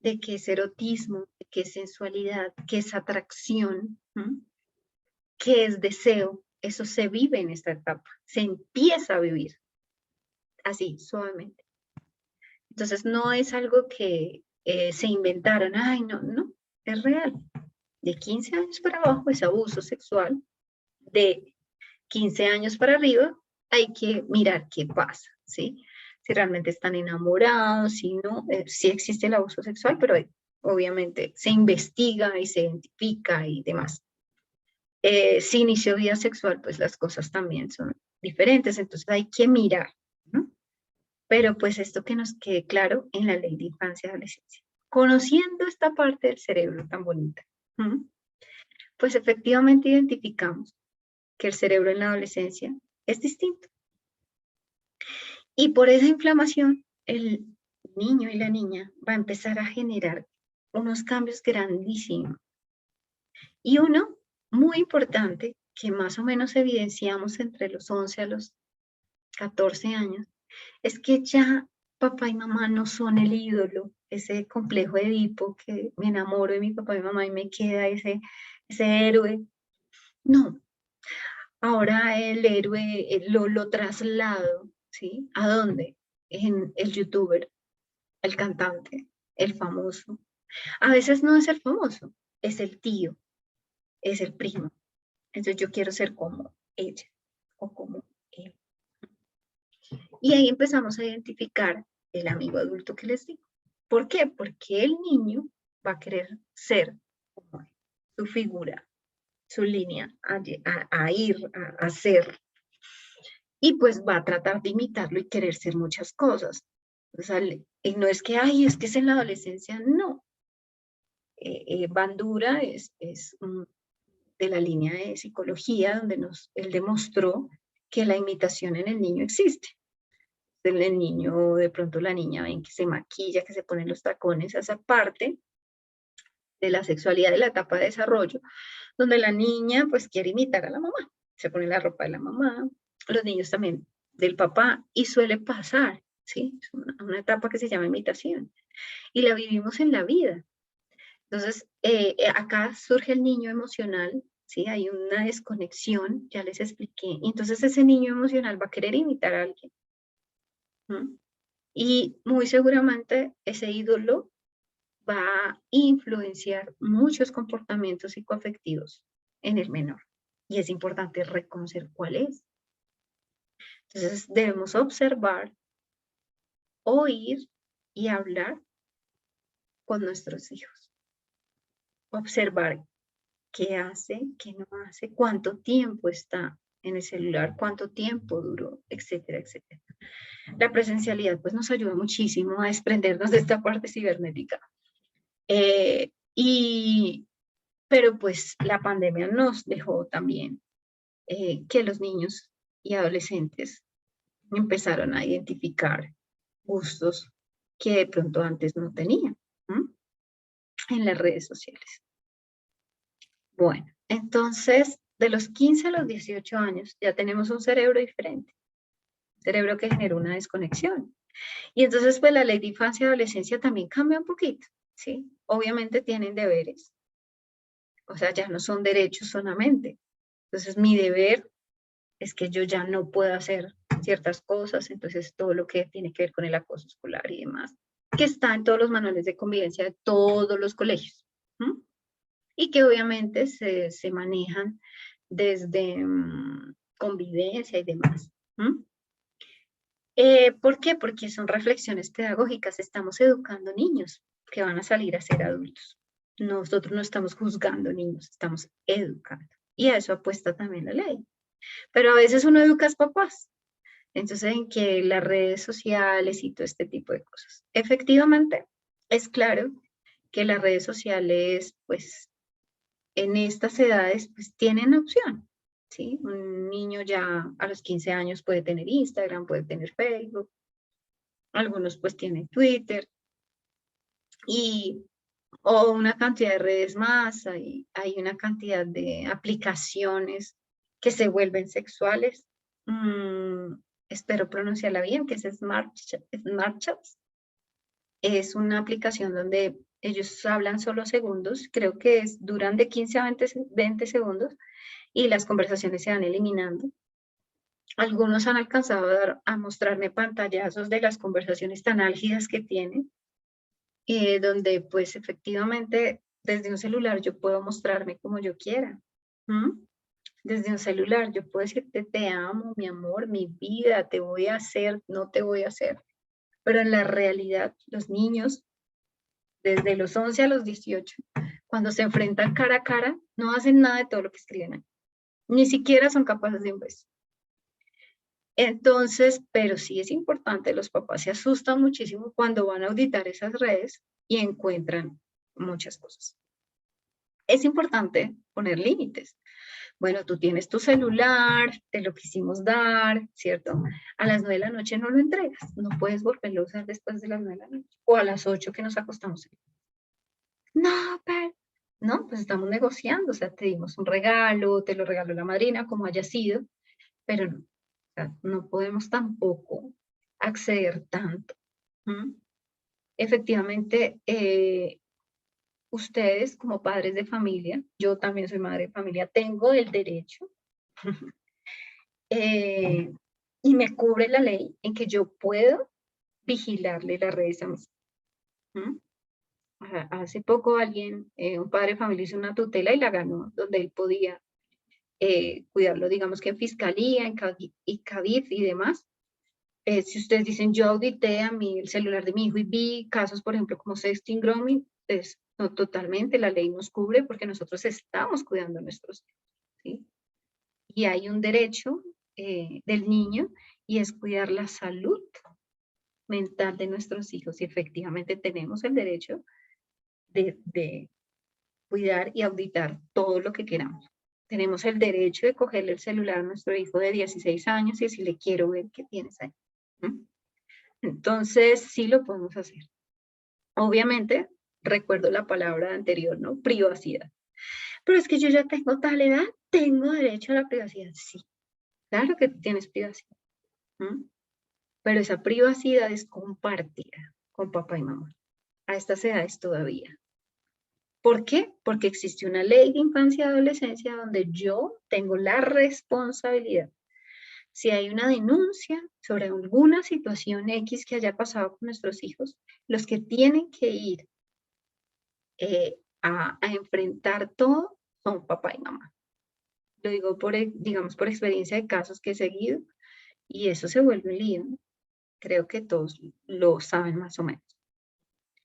es erotismo, de qué es sensualidad, qué es atracción, qué es deseo. Eso se vive en esta etapa, se empieza a vivir así, suavemente. Entonces no es algo que se inventaron, ay, no, no, es real. De 15 años para abajo es abuso sexual, de 15 años para arriba hay que mirar qué pasa, ¿sí? Si realmente están enamorados, si no, sí existe el abuso sexual, pero obviamente se investiga y se identifica y demás. Si inició vida sexual, pues las cosas también son diferentes, entonces hay que mirar, ¿no? Pero pues esto que nos quede claro en la ley de infancia y adolescencia. Conociendo esta parte del cerebro tan bonita, pues efectivamente identificamos que el cerebro en la adolescencia es distinto. Y por esa inflamación, el niño y la niña va a empezar a generar unos cambios grandísimos. Y uno muy importante, que más o menos evidenciamos entre los 11 a los 14 años, es que ya papá y mamá no son el ídolo, ese complejo de Edipo, que me enamoro de mi papá y mamá y me queda ese héroe. No, ahora el héroe lo traslado, ¿sí? ¿A dónde? En el youtuber, el cantante, el famoso. A veces no es el famoso, es el tío, es el primo. Entonces yo quiero ser como ella. o como él. Y ahí empezamos a identificar el amigo adulto que les digo. ¿Por qué? Porque el niño va a querer ser como él, su figura, su línea a ir, a ser. Y pues va a tratar de imitarlo y querer ser muchas cosas. O sea, y no es que, ay, es que es en la adolescencia, no. Bandura es de la línea de psicología donde él demostró que la imitación en el niño existe. El niño, de pronto la niña ven que se maquilla, que se ponen los tacones, esa parte de la sexualidad de la etapa de desarrollo, donde la niña pues quiere imitar a la mamá, se pone la ropa de la mamá, los niños también del papá, y suele pasar, ¿sí? Es una etapa que se llama imitación, y la vivimos en la vida. Entonces, acá surge el niño emocional, ¿sí? Hay una desconexión, ya les expliqué, y entonces ese niño emocional va a querer imitar a alguien. ¿Mm? Y muy seguramente ese ídolo va a influenciar muchos comportamientos psicoafectivos en el menor. Y es importante reconocer cuál es. Entonces debemos observar, oír y hablar con nuestros hijos. Observar qué hace, qué no hace, cuánto tiempo está en el celular, cuánto tiempo duró, etcétera, etcétera. La presencialidad pues nos ayuda muchísimo a desprendernos de esta parte cibernética. Pero pues la pandemia nos dejó también que los niños y adolescentes empezaron a identificar gustos que de pronto antes no tenían en las redes sociales. Bueno, entonces de los 15 a los 18 años ya tenemos un cerebro diferente, un cerebro que genera una desconexión. Y entonces pues la ley de infancia y adolescencia también cambia un poquito, ¿sí? Obviamente tienen deberes, o sea, ya no son derechos solamente. Entonces mi deber es que yo ya no puedo hacer ciertas cosas, entonces todo lo que tiene que ver con el acoso escolar y demás, que está en todos los manuales de convivencia de todos los colegios, ¿sí? Y que obviamente se manejan desde convivencia y demás. ¿Por qué? Porque son reflexiones pedagógicas, estamos educando niños que van a salir a ser adultos. Nosotros no estamos juzgando niños, estamos educando. Y a eso apuesta también la ley. Pero a veces uno educa a papás. Entonces, en que las redes sociales y todo este tipo de cosas. Efectivamente, es claro que las redes sociales, pues, en estas edades, pues, tienen opción, ¿sí? Un niño ya a los 15 años puede tener Instagram, puede tener Facebook, algunos pues tienen Twitter, o una cantidad de redes más, hay una cantidad de aplicaciones que se vuelven sexuales. Espero pronunciarla bien, que es SmartChats. Es una aplicación donde ellos hablan solo segundos, creo que duran de 15 a 20 segundos y las conversaciones se van eliminando. Algunos han alcanzado a mostrarme pantallazos de las conversaciones tan álgidas que tienen, donde pues efectivamente desde un celular yo puedo mostrarme como yo quiera. Desde un celular yo puedo decirte te amo, mi amor, mi vida, te voy a hacer, no te voy a hacer. Pero en la realidad los niños desde los 11 a los 18, cuando se enfrentan cara a cara, no hacen nada de todo lo que escriben ahí. Ni siquiera son capaces de un beso. Entonces, pero sí es importante, los papás se asustan muchísimo cuando van a auditar esas redes y encuentran muchas cosas. Es importante poner límites. Bueno, tú tienes tu celular, te lo quisimos dar, ¿cierto? A las 9 de la noche no lo entregas, no puedes volverlo a usar después de las 9 de la noche o a las 8 que nos acostamos. No, pero, no, pues estamos negociando, o sea, te dimos un regalo, te lo regaló la madrina, como haya sido, pero no, o sea, no podemos tampoco acceder tanto. Efectivamente, ustedes como padres de familia, yo también soy madre de familia, tengo el derecho y me cubre la ley en que yo puedo vigilarle las redes a mis hijos. Hace poco un padre de familia hizo una tutela y la ganó, donde él podía cuidarlo, digamos que en fiscalía, en CABIF y demás. Si ustedes dicen, yo audité el celular de mi hijo y vi casos, por ejemplo, como sexting, grooming, pues no, totalmente la ley nos cubre porque nosotros estamos cuidando a nuestros hijos, ¿sí? Y hay un derecho del niño y es cuidar la salud mental de nuestros hijos y efectivamente tenemos el derecho de cuidar y auditar todo lo que queramos. Tenemos el derecho de cogerle el celular a nuestro hijo de 16 años y decirle, quiero ver qué tienes ahí. Entonces, sí lo podemos hacer. Obviamente, recuerdo la palabra anterior, ¿no? Privacidad. Pero es que yo ya tengo tal edad, tengo derecho a la privacidad. Sí, claro que tienes privacidad. Pero esa privacidad es compartida con papá y mamá. A estas edades todavía. ¿Por qué? Porque existe una ley de infancia y adolescencia donde yo tengo la responsabilidad. Si hay una denuncia sobre alguna situación X que haya pasado con nuestros hijos, los que tienen que ir a enfrentar todo son papá y mamá. Lo digo digamos, por experiencia de casos que he seguido y eso se vuelve un lío. Creo que todos lo saben más o menos.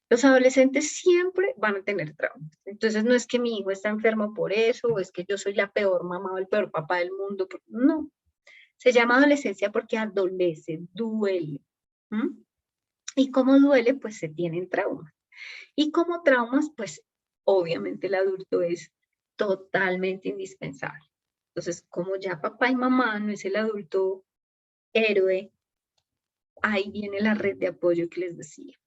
Los adolescentes siempre van a tener traumas. Entonces no es que mi hijo está enfermo por eso, o es que yo soy la peor mamá o el peor papá del mundo. No. Se llama adolescencia porque adolece, duele. Y como duele, pues se tienen traumas. Y como traumas, pues obviamente el adulto es totalmente indispensable. Entonces, como ya papá y mamá no es el adulto héroe, ahí viene la red de apoyo que les decía.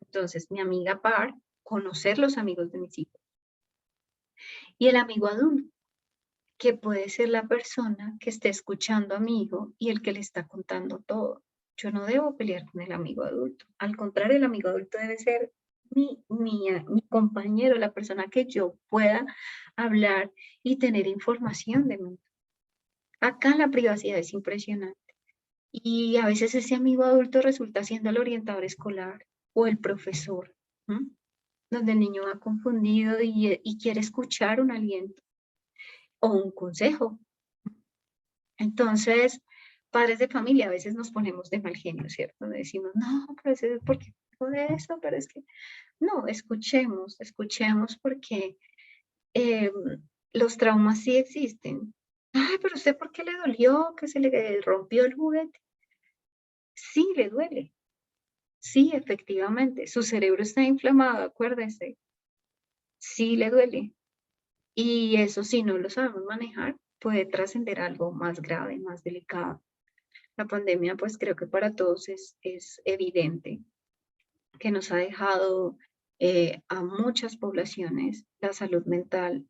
Entonces, mi amiga par, conocer los amigos de mis hijos. Y el amigo adulto, que puede ser la persona que esté escuchando a mi hijo y el que le está contando todo. Yo no debo pelear con el amigo adulto. Al contrario, el amigo adulto debe ser mi compañero, la persona que yo pueda hablar y tener información de mí. Acá la privacidad es impresionante. Y a veces ese amigo adulto resulta siendo el orientador escolar o el profesor, donde el niño va confundido y quiere escuchar un aliento o un consejo. Entonces, padres de familia, a veces nos ponemos de mal genio, ¿cierto? Decimos, no, pero es porque de eso, pero es que, no, escuchemos porque los traumas sí existen. Ay, pero usted, ¿por qué le dolió que se le rompió el juguete? Sí, le duele. Sí, efectivamente, su cerebro está inflamado, acuérdese. Sí, le duele. Y eso, si no lo sabemos manejar, puede trascender algo más grave, más delicado. La pandemia, pues creo que para todos es evidente que nos ha dejado a muchas poblaciones la salud mental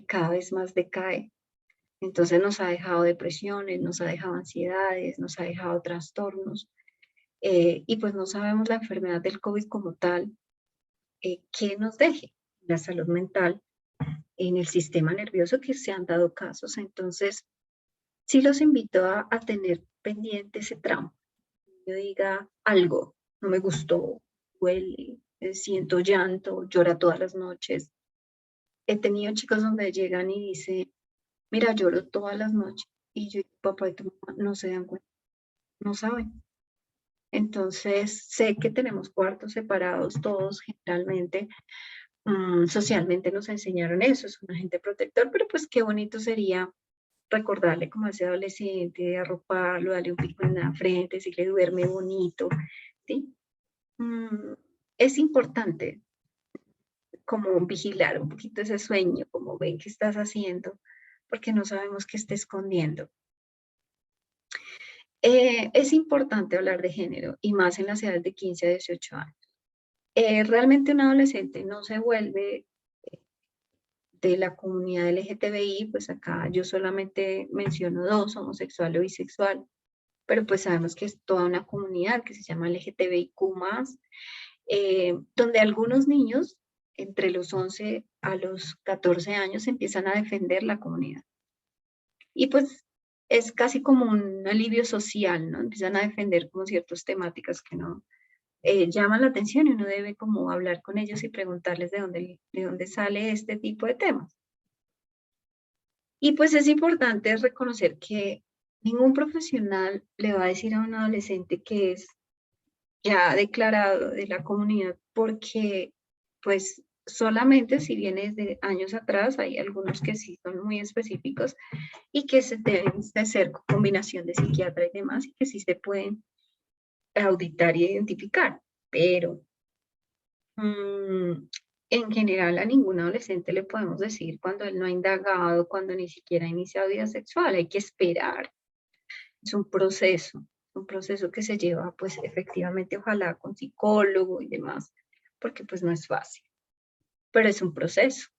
cada vez más decae. Entonces nos ha dejado depresiones, nos ha dejado ansiedades, nos ha dejado trastornos. Y pues no sabemos la enfermedad del COVID como tal, qué nos deje la salud mental en el sistema nervioso, que se han dado casos. Entonces, sí los invito a tener pendiente ese trauma. Yo diga algo, no me gustó, duele, siento llanto, llora todas las noches. He tenido chicos donde llegan y dicen, mira, lloro todas las noches. Y yo, papá y tu mamá no se dan cuenta, no saben. Entonces, sé que tenemos cuartos separados todos generalmente. Socialmente nos enseñaron eso, es un agente protector, pero pues qué bonito sería recordarle como a ese adolescente, arroparlo, darle un pico en la frente, decirle duerme bonito, ¿sí? Es importante como vigilar un poquito ese sueño, como ven qué estás haciendo, porque no sabemos qué está escondiendo. Es importante hablar de género y más en las edades de 15 a 18 años. Realmente un adolescente no se vuelve de la comunidad LGTBI, pues acá yo solamente menciono dos, homosexual o bisexual, pero pues sabemos que es toda una comunidad que se llama LGTBIQ+, donde algunos niños entre los 11 a los 14 años empiezan a defender la comunidad. Y pues es casi como un alivio social, ¿no? Empiezan a defender como ciertas temáticas que no llaman la atención y uno debe como hablar con ellos y preguntarles de dónde sale este tipo de temas. Y pues es importante reconocer que ningún profesional le va a decir a un adolescente que es ya declarado de la comunidad, porque pues solamente si viene desde años atrás, hay algunos que sí son muy específicos y que se deben de hacer combinación de psiquiatra y demás, y que sí se pueden auditar y identificar, pero en general a ningún adolescente le podemos decir cuando él no ha indagado, cuando ni siquiera ha iniciado vida sexual, hay que esperar. Es un proceso que se lleva pues efectivamente ojalá con psicólogo y demás, porque pues no es fácil, pero es un proceso.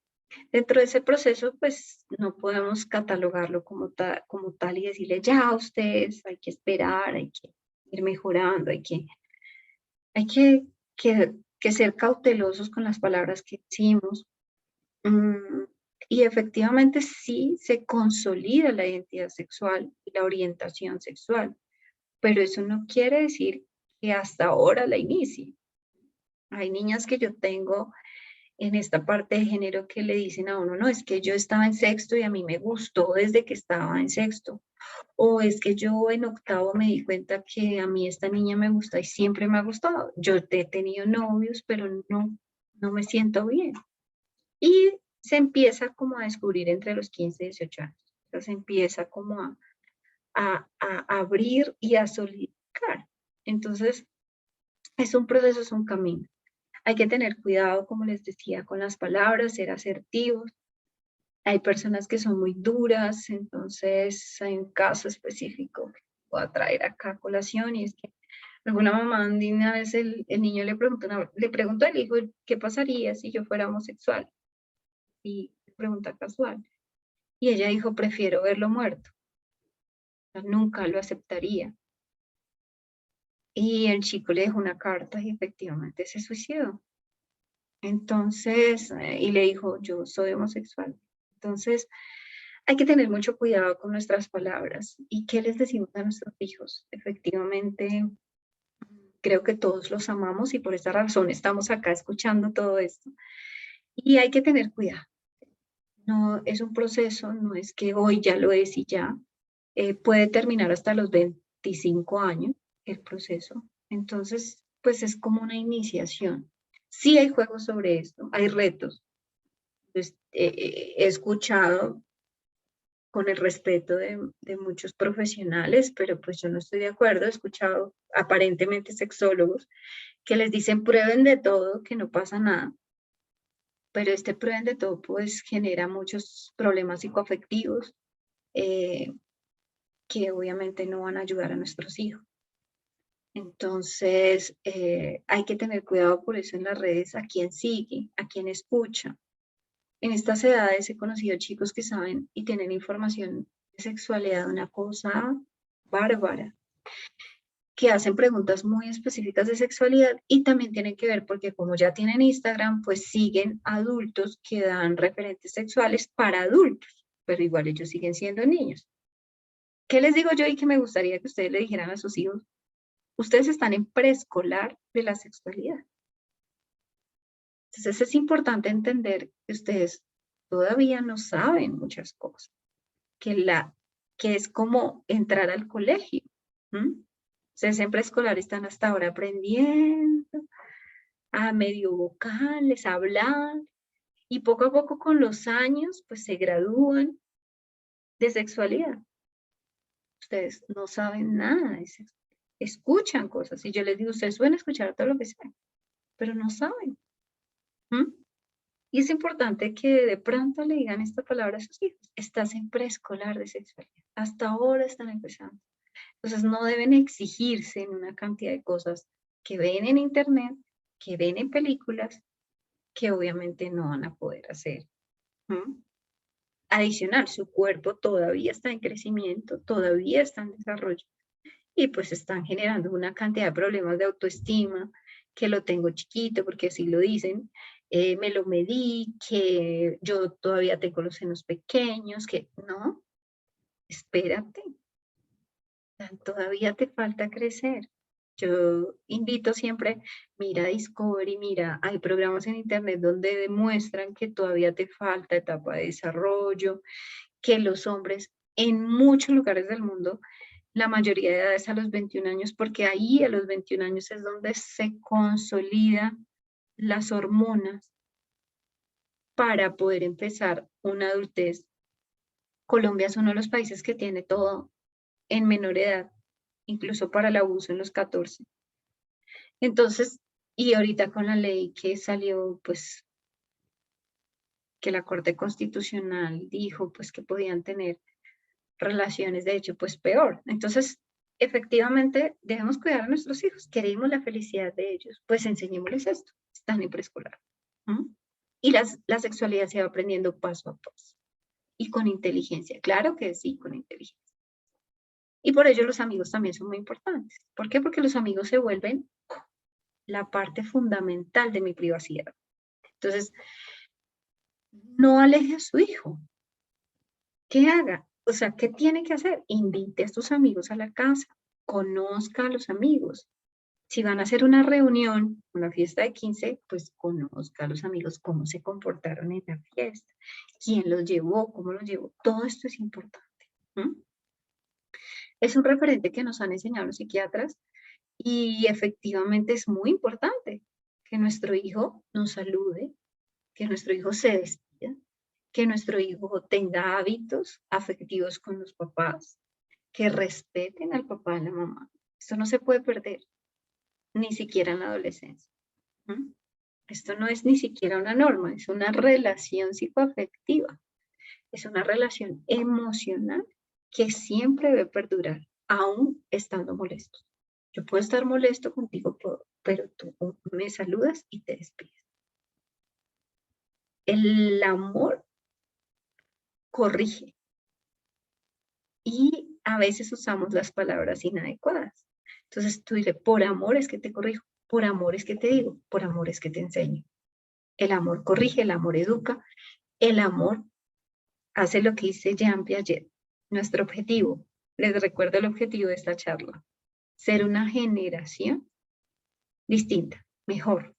Dentro de ese proceso pues no podemos catalogarlo como tal y decirle ya ustedes hay que esperar, hay que ir mejorando, hay que ser cautelosos con las palabras que decimos. Mm, y efectivamente sí se consolida la identidad sexual y la orientación sexual, pero eso no quiere decir que hasta ahora la inicie. Hay niñas que yo tengo en esta parte de género que le dicen a uno, no, es que yo estaba en sexto y a mí me gustó desde que estaba en sexto. O es que yo en octavo me di cuenta que a mí esta niña me gusta y siempre me ha gustado. Yo he tenido novios, pero no me siento bien. Y se empieza como a descubrir entre los 15 y 18 años. Entonces empieza como a abrir y a solidificar. Entonces es un proceso, es un camino. Hay que tener cuidado, como les decía, con las palabras, ser asertivos. Hay personas que son muy duras, entonces hay un caso específico que voy a traer acá a colación y es que alguna mamá una vez el niño le preguntó al hijo qué pasaría si yo fuera homosexual y pregunta casual y ella dijo prefiero verlo muerto, o sea, nunca lo aceptaría y el chico le dejó una carta y efectivamente se suicidó. Entonces, y le dijo yo soy homosexual. Entonces, hay que tener mucho cuidado con nuestras palabras. ¿Y qué les decimos a nuestros hijos? Efectivamente, creo que todos los amamos y por esa razón estamos acá escuchando todo esto. Y hay que tener cuidado. No es un proceso, no es que hoy ya lo es y ya. Puede terminar hasta los 25 años el proceso. Entonces, pues es como una iniciación. Sí hay juegos sobre esto, hay retos. Pues, he escuchado con el respeto de muchos profesionales, pero pues yo no estoy de acuerdo. He escuchado aparentemente sexólogos que les dicen prueben de todo, que no pasa nada, pero este prueben de todo pues genera muchos problemas psicoafectivos eh, que obviamente no van a ayudar a nuestros hijos. Entonces, hay que tener cuidado por eso en las redes, a quién sigue, a quién escucha. En estas edades he conocido chicos que saben y tienen información de sexualidad, una cosa bárbara, que hacen preguntas muy específicas de sexualidad y también tienen que ver porque como ya tienen Instagram, pues siguen adultos que dan referentes sexuales para adultos, pero igual ellos siguen siendo niños. ¿Qué les digo yo y que me gustaría que ustedes le dijeran a sus hijos? Ustedes están en preescolar de la sexualidad. Entonces es importante entender que ustedes todavía no saben muchas cosas, que es como entrar al colegio. Ustedes en preescolar están hasta ahora aprendiendo a medio vocales, a hablar, y poco a poco con los años, pues se gradúan de sexualidad. Ustedes no saben nada de sexualidad, escuchan cosas, y yo les digo, ustedes pueden escuchar todo lo que sea, pero no saben. Y es importante que de pronto le digan esta palabra a sus hijos. Estás en preescolar de sexualidad. Hasta ahora están empezando. Entonces no deben exigirse en una cantidad de cosas que ven en internet, que ven en películas, que obviamente no van a poder hacer. Adicional, su cuerpo todavía está en crecimiento, todavía está en desarrollo y pues están generando una cantidad de problemas de autoestima, que lo tengo chiquito, porque así lo dicen, me lo medí, que yo todavía tengo los senos pequeños, que no, espérate, todavía te falta crecer. Yo invito siempre, mira Discovery, mira, hay programas en internet donde demuestran que todavía te falta etapa de desarrollo, que los hombres en muchos lugares del mundo, la mayoría de edad es a los 21 años, porque ahí a los 21 años es donde se consolidan las hormonas para poder empezar una adultez. Colombia es uno de los países que tiene todo en menor edad, incluso para el abuso en los 14. Entonces, y ahorita con la ley que salió, pues, que la Corte Constitucional dijo, pues, que podían tener relaciones, de hecho, pues, peor. Entonces, efectivamente, debemos cuidar a nuestros hijos, queremos la felicidad de ellos, pues enseñémosles esto, están en preescolar. Y la sexualidad se va aprendiendo paso a paso. Y con inteligencia, claro que sí, con inteligencia. Y por ello los amigos también son muy importantes. ¿Por qué? Porque los amigos se vuelven la parte fundamental de mi privacidad. Entonces, no aleje a su hijo. ¿Qué haga? O sea, ¿qué tiene que hacer? Invite a sus amigos a la casa, conozca a los amigos. Si van a hacer una reunión, una fiesta de 15, pues conozca a los amigos cómo se comportaron en la fiesta, quién los llevó, cómo los llevó. Todo esto es importante. Es un referente que nos han enseñado los psiquiatras y efectivamente es muy importante que nuestro hijo nos salude, que nuestro hijo se despida, que nuestro hijo tenga hábitos afectivos con los papás, que respeten al papá y a la mamá. Esto no se puede perder, ni siquiera en la adolescencia. Esto no es ni siquiera una norma, es una relación psicoafectiva, es una relación emocional que siempre debe perdurar, aún estando molesto. Yo puedo estar molesto contigo, pero tú me saludas y te despides. El amor corrige y a veces usamos las palabras inadecuadas. Entonces tú dile, por amor es que te corrijo, por amor es que te digo, por amor es que te enseño. El amor corrige, el amor educa, el amor hace lo que dice Jean Piaget. Nuestro objetivo, les recuerdo el objetivo de esta charla, ser una generación distinta, mejor.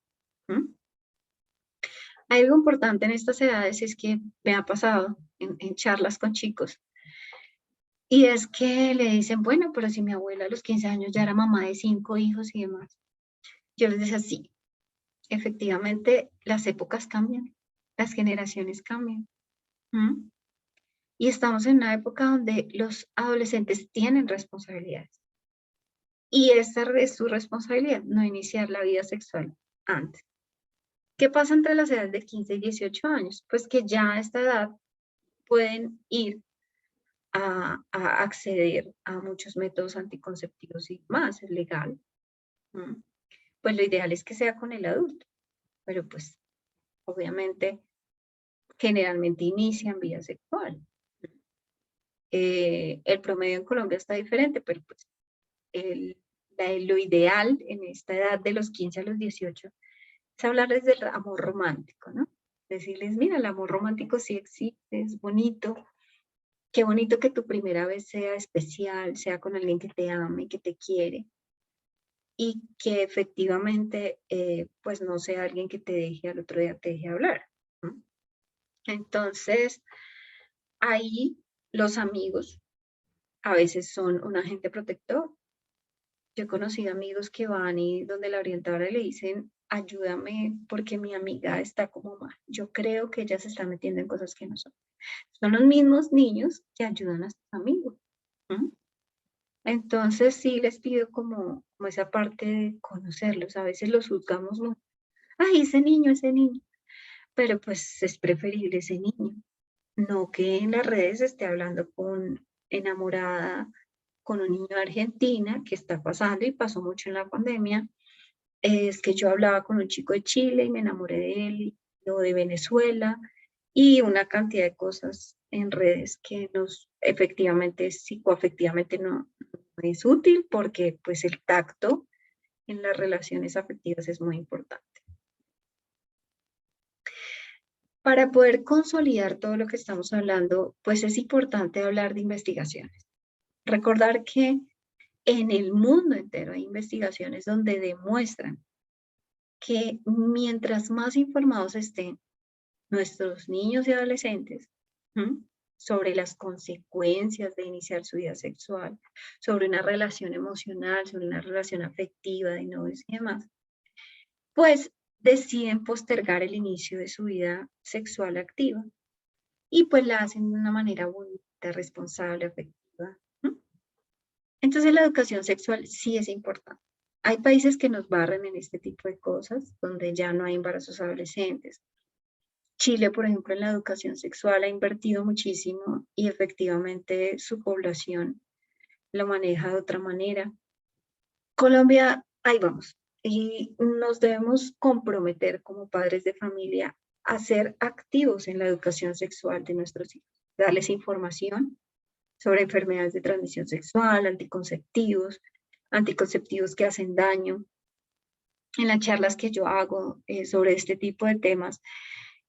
Hay algo importante en estas edades es que me ha pasado en charlas con chicos, y es que le dicen, bueno, pero si mi abuela a los 15 años ya era mamá de 5 hijos y demás. Yo les decía, sí, efectivamente las épocas cambian, las generaciones cambian. Y estamos en una época donde los adolescentes tienen responsabilidades. Y esa es su responsabilidad, no iniciar la vida sexual antes. ¿Qué pasa entre las edades de 15 y 18 años? Pues que ya a esta edad pueden ir a acceder a muchos métodos anticonceptivos y más, es legal. Pues lo ideal es que sea con el adulto, pero pues obviamente generalmente inician vía sexual. El promedio en Colombia está diferente, pero pues lo ideal en esta edad de los 15 a los 18 es hablarles del amor romántico, ¿no? Decirles, mira, el amor romántico sí existe, es bonito. Qué bonito que tu primera vez sea especial, sea con alguien que te ame, que te quiere. Y que efectivamente, pues no sea alguien que te deje al otro día, te deje hablar. Entonces, ahí los amigos a veces son un agente protector. Yo he conocido amigos que van y donde la orientadora le dicen, ayúdame porque mi amiga está como mal. Yo creo que ella se está metiendo en cosas que no son. Son los mismos niños que ayudan a sus amigos. Entonces sí les pido como esa parte de conocerlos. A veces los juzgamos mucho. Ay, ese niño. Pero pues es preferible ese niño. No que en las redes esté hablando con enamorada con un niño de Argentina que está pasando y pasó mucho en la pandemia. Es que yo hablaba con un chico de Chile y me enamoré de él, o de Venezuela, y una cantidad de cosas en redes que efectivamente, psicoafectivamente no es útil porque pues el tacto en las relaciones afectivas es muy importante. Para poder consolidar todo lo que estamos hablando, pues es importante hablar de investigaciones. Recordar que en el mundo entero hay investigaciones donde demuestran que mientras más informados estén nuestros niños y adolescentes, sobre las consecuencias de iniciar su vida sexual, sobre una relación emocional, sobre una relación afectiva de novios y demás, pues deciden postergar el inicio de su vida sexual activa y pues la hacen de una manera bonita, responsable, afectiva. ¿No? Entonces la educación sexual sí es importante. Hay países que nos barren en este tipo de cosas, donde ya no hay embarazos adolescentes. Chile, por ejemplo, en la educación sexual ha invertido muchísimo y efectivamente su población lo maneja de otra manera. Colombia, ahí vamos. Y nos debemos comprometer como padres de familia a ser activos en la educación sexual de nuestros hijos, darles información sobre enfermedades de transmisión sexual, anticonceptivos que hacen daño. En las charlas que yo hago sobre este tipo de temas,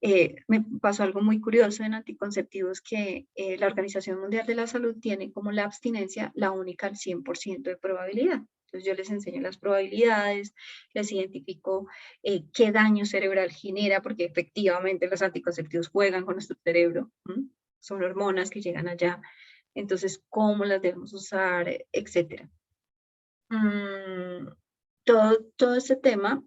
me pasó algo muy curioso en anticonceptivos que la Organización Mundial de la Salud tiene como la abstinencia la única al 100% de probabilidad. Entonces yo les enseño las probabilidades, les identifico qué daño cerebral genera, porque efectivamente los anticonceptivos juegan con nuestro cerebro, ¿m? Son hormonas que llegan allá, entonces cómo las debemos usar, etcétera. Todo este tema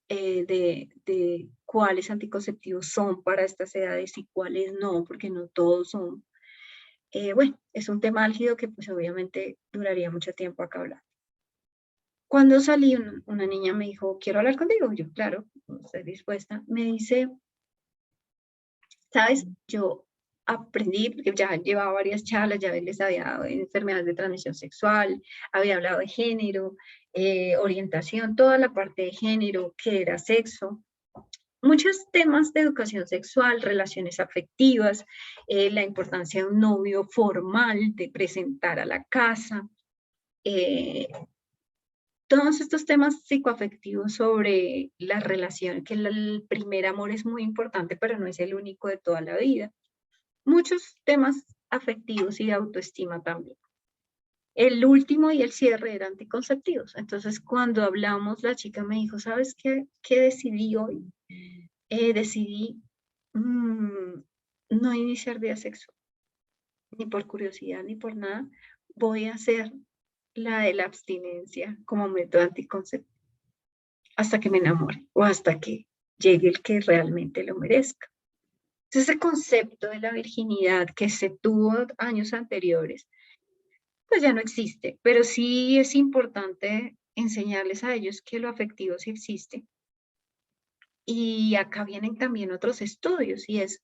de cuáles anticonceptivos son para estas edades y cuáles no, porque no todos son. Bueno, es un tema álgido que pues obviamente duraría mucho tiempo acá hablar. Cuando salí, una niña me dijo, quiero hablar contigo. Yo, claro, estoy dispuesta. Me dice, sabes, yo aprendí, porque ya llevaba varias charlas, ya les había dado enfermedades de transmisión sexual, había hablado de género, orientación, toda la parte de género, qué era sexo, muchos temas de educación sexual, relaciones afectivas, la importancia de un novio formal, de presentar a la casa, todos estos temas psicoafectivos sobre la relación, que el primer amor es muy importante, pero no es el único de toda la vida. Muchos temas afectivos y de autoestima también. El último y el cierre eran anticonceptivos. Entonces, cuando hablamos, la chica me dijo, ¿sabes qué decidí hoy? Decidí no iniciar vida sexual, ni por curiosidad, ni por nada. Voy a hacer la de la abstinencia como método anticonceptivo hasta que me enamore o hasta que llegue el que realmente lo merezca. Entonces, ese concepto de la virginidad que se tuvo años anteriores, pues ya no existe, pero sí es importante enseñarles a ellos que lo afectivo sí existe. Y acá vienen también otros estudios, y es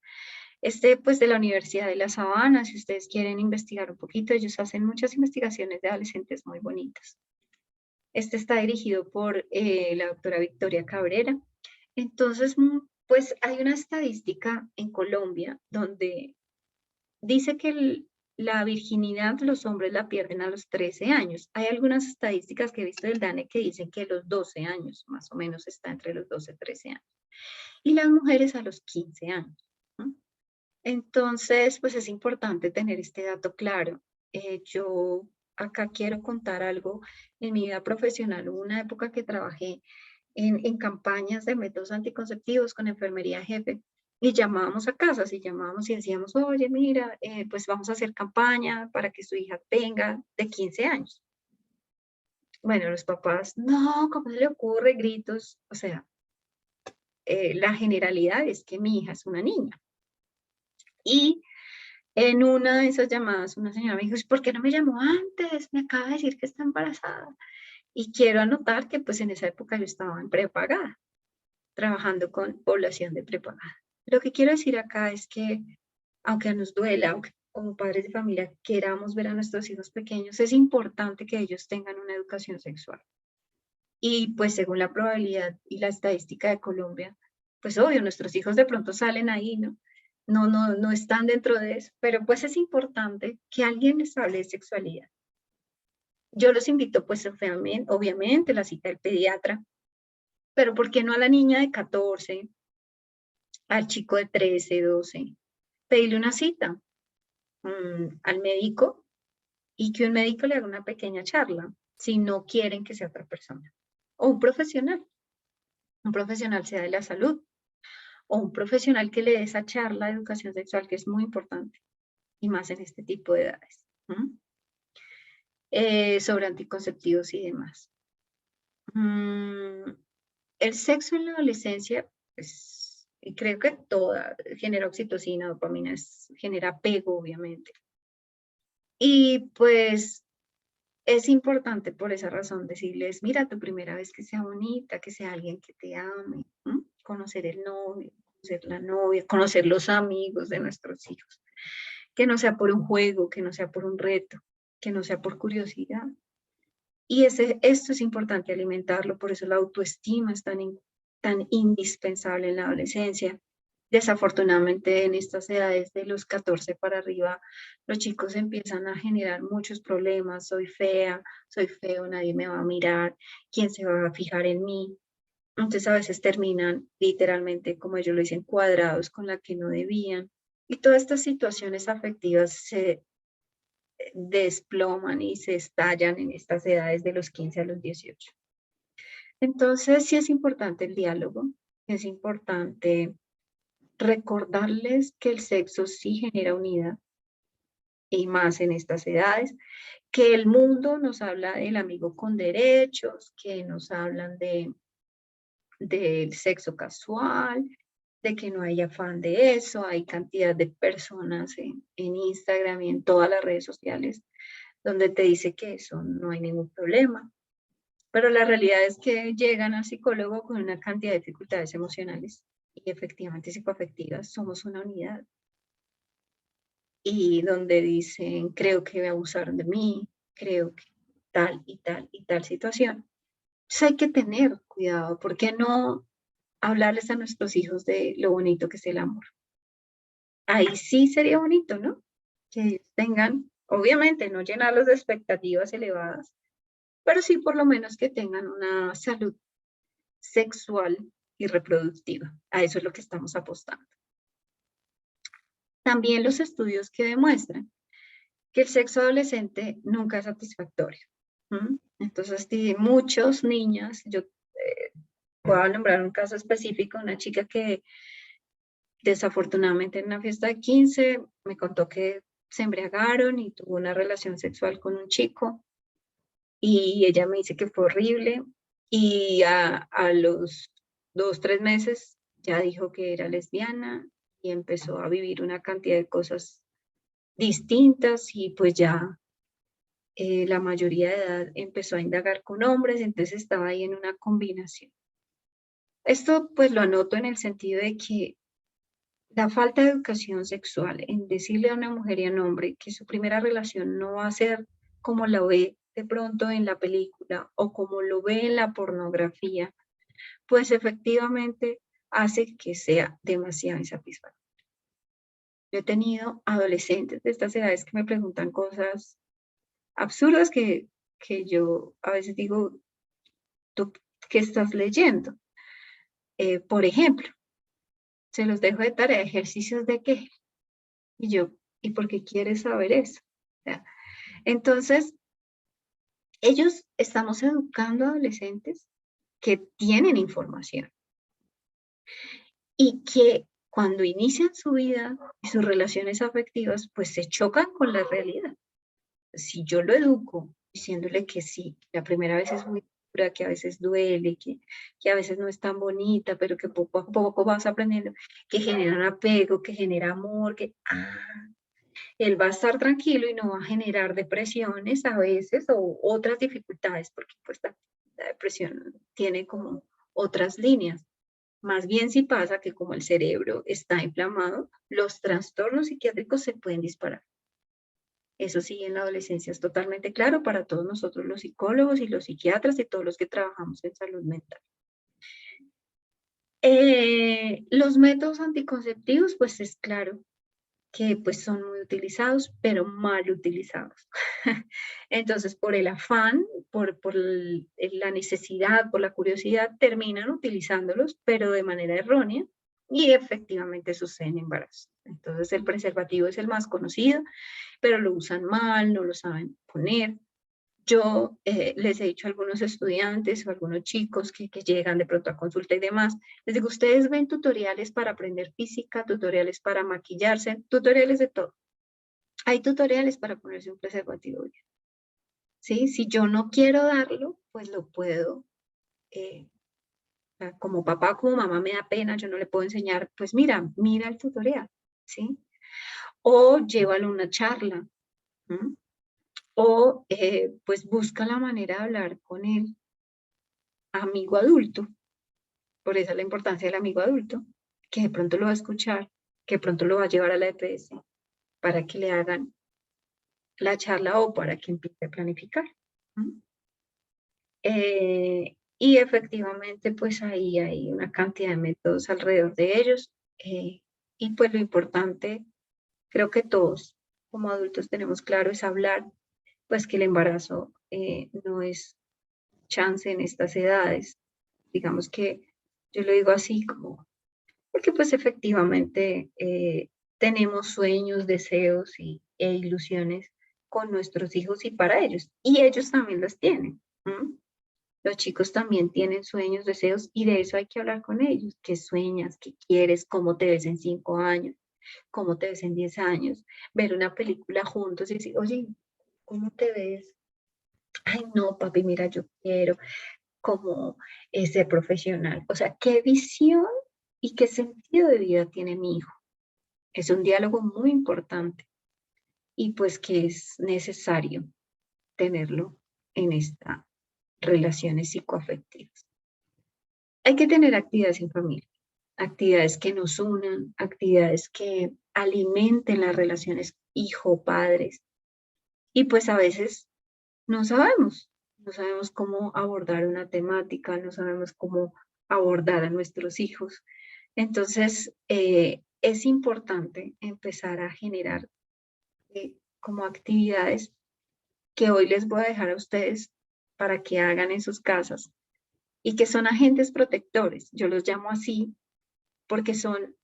pues de la Universidad de La Sabana, si ustedes quieren investigar un poquito, ellos hacen muchas investigaciones de adolescentes muy bonitas. Este está dirigido por la doctora Victoria Cabrera. Entonces, pues hay una estadística en Colombia donde dice que la virginidad los hombres la pierden a los 13 años. Hay algunas estadísticas que he visto del DANE que dicen que los 12 años, más o menos está entre los 12 y 13 años. Y las mujeres a los 15 años. ¿No? Entonces, pues es importante tener este dato claro. Yo acá quiero contar algo. En mi vida profesional hubo una época que trabajé en campañas de métodos anticonceptivos con enfermería jefe y llamábamos a casas y llamábamos y decíamos, oye, mira, pues vamos a hacer campaña para que su hija tenga de 15 años. Bueno, los papás, no, ¿cómo se le ocurre? Gritos. O sea, la generalidad es que mi hija es una niña. Y en una de esas llamadas, una señora me dijo, ¿por qué no me llamó antes? Me acaba de decir que está embarazada. Y quiero anotar que pues en esa época yo estaba en prepagada, trabajando con población de prepagada. Lo que quiero decir acá es que, aunque nos duela, aunque como padres de familia queramos ver a nuestros hijos pequeños, es importante que ellos tengan una educación sexual. Y pues según la probabilidad y la estadística de Colombia, pues obvio, nuestros hijos de pronto salen ahí, ¿no? No están dentro de eso, pero pues es importante que alguien les hable de sexualidad. Yo los invito pues obviamente la cita del pediatra, pero ¿por qué no a la niña de 14, al chico de 13, 12? Pedirle una cita al médico y que un médico le haga una pequeña charla, si no quieren que sea otra persona. O un profesional sea de la salud, o un profesional que le dé esa charla de educación sexual que es muy importante. y más en este tipo de edades. Sobre anticonceptivos y demás. El sexo en la adolescencia, pues, y creo que toda, genera oxitocina, dopamina, genera apego, obviamente. Y pues es importante por esa razón decirles, mira, tu primera vez que sea bonita, que sea alguien que te ame, conocer el novio, conocer la novia, conocer los amigos de nuestros hijos, que no sea por un juego, que no sea por un reto, que no sea por curiosidad. Y esto es importante alimentarlo, por eso la autoestima es tan indispensable en la adolescencia. Desafortunadamente en estas edades de los 14 para arriba, los chicos empiezan a generar muchos problemas, soy fea, soy feo, nadie me va a mirar, ¿quién se va a fijar en mí? Entonces a veces terminan literalmente, como ellos lo dicen, cuadrados con la que no debían. Y todas estas situaciones afectivas se desploman y se estallan en estas edades de los 15 a los 18. Entonces sí es importante el diálogo, es importante recordarles que el sexo sí genera unidad y más en estas edades, que el mundo nos habla del amigo con derechos, que nos hablan del sexo casual, de que no hay afán de eso, hay cantidad de personas en Instagram y en todas las redes sociales donde te dice que eso no hay ningún problema. Pero la realidad es que llegan al psicólogo con una cantidad de dificultades emocionales y efectivamente psicoafectivas, somos una unidad. Y donde dicen, creo que abusaron de mí, creo que tal y tal y tal situación. Entonces hay que tener cuidado, ¿por qué no hablarles a nuestros hijos de lo bonito que es el amor? Ahí sí sería bonito, ¿no? Que ellos tengan, obviamente, no llenarlos de expectativas elevadas, pero sí por lo menos que tengan una salud sexual y reproductiva. A eso es lo que estamos apostando. También los estudios que demuestran que el sexo adolescente nunca es satisfactorio. Entonces, muchos niños, yo puedo nombrar un caso específico, una chica que desafortunadamente en una fiesta de 15 me contó que se embriagaron y tuvo una relación sexual con un chico y ella me dice que fue horrible y a los 2, 3 meses ya dijo que era lesbiana y empezó a vivir una cantidad de cosas distintas y pues ya la mayoría de edad empezó a indagar con hombres, entonces estaba ahí en una combinación. Esto pues lo anoto en el sentido de que la falta de educación sexual en decirle a una mujer y a un hombre que su primera relación no va a ser como la ve de pronto en la película o como lo ve en la pornografía, pues efectivamente hace que sea demasiado insatisfactorio. Yo he tenido adolescentes de estas edades que me preguntan cosas absurdas que yo a veces digo, ¿tú qué estás leyendo? Por ejemplo, se los dejo de tarea, ejercicios de qué. Y yo, ¿y por qué quieres saber eso? O sea, entonces, estamos educando a adolescentes que tienen información y que cuando inician su vida y sus relaciones afectivas, pues se chocan con la realidad. Si yo lo educo diciéndole que sí, la primera vez es muy dura, que a veces duele, que a veces no es tan bonita, pero que poco a poco vas aprendiendo, que genera un apego, que genera amor, él va a estar tranquilo y no va a generar depresiones a veces o otras dificultades, porque pues la depresión tiene como otras líneas. Más bien si pasa que como el cerebro está inflamado, los trastornos psiquiátricos se pueden disparar. Eso sí, en la adolescencia es totalmente claro para todos nosotros los psicólogos y los psiquiatras y todos los que trabajamos en salud mental. Los métodos anticonceptivos, pues es claro que pues son muy utilizados, pero mal utilizados. Entonces, por el afán, por la necesidad, por la curiosidad, terminan utilizándolos, pero de manera errónea, y efectivamente suceden embarazos. Entonces, el preservativo es el más conocido, pero lo usan mal, no lo saben poner. Yo les he dicho a algunos estudiantes o a algunos chicos que llegan de pronto a consulta y demás, les digo, ustedes ven tutoriales para aprender física, tutoriales para maquillarse, tutoriales de todo. Hay tutoriales para ponerse un preservativo bien, ¿sí? Si yo no quiero darlo, pues lo puedo, como papá, como mamá me da pena, yo no le puedo enseñar, pues mira el tutorial, ¿sí? O llévalo a una charla, ¿m? O pues busca la manera de hablar con el amigo adulto, por eso la importancia del amigo adulto, que de pronto lo va a escuchar, que de pronto lo va a llevar a la EPS para que le hagan la charla o para que empiece a planificar. Y efectivamente, pues ahí hay una cantidad de métodos alrededor de ellos. Y pues lo importante, creo que todos como adultos tenemos claro, es hablar, pues que el embarazo no es chance en estas edades. Digamos que yo lo digo así como, porque pues efectivamente tenemos sueños, deseos e ilusiones con nuestros hijos y para ellos. Y ellos también los tienen. Los chicos también tienen sueños, deseos, y de eso hay que hablar con ellos. ¿Qué sueñas? ¿Qué quieres? ¿Cómo te ves en 5 años? ¿Cómo te ves en 10 años? Ver una película juntos y decir, oye, ¿cómo te ves? Ay, no, papi, mira, yo quiero como ser profesional. O sea, ¿qué visión y qué sentido de vida tiene mi hijo? Es un diálogo muy importante y pues que es necesario tenerlo en estas relaciones psicoafectivas. Hay que tener actividades en familia, actividades que nos unan, actividades que alimenten las relaciones hijo-padres. Y pues a veces no sabemos cómo abordar una temática, no sabemos cómo abordar a nuestros hijos. Entonces, es importante empezar a generar como actividades que hoy les voy a dejar a ustedes para que hagan en sus casas y que son agentes protectores. Yo los llamo así porque son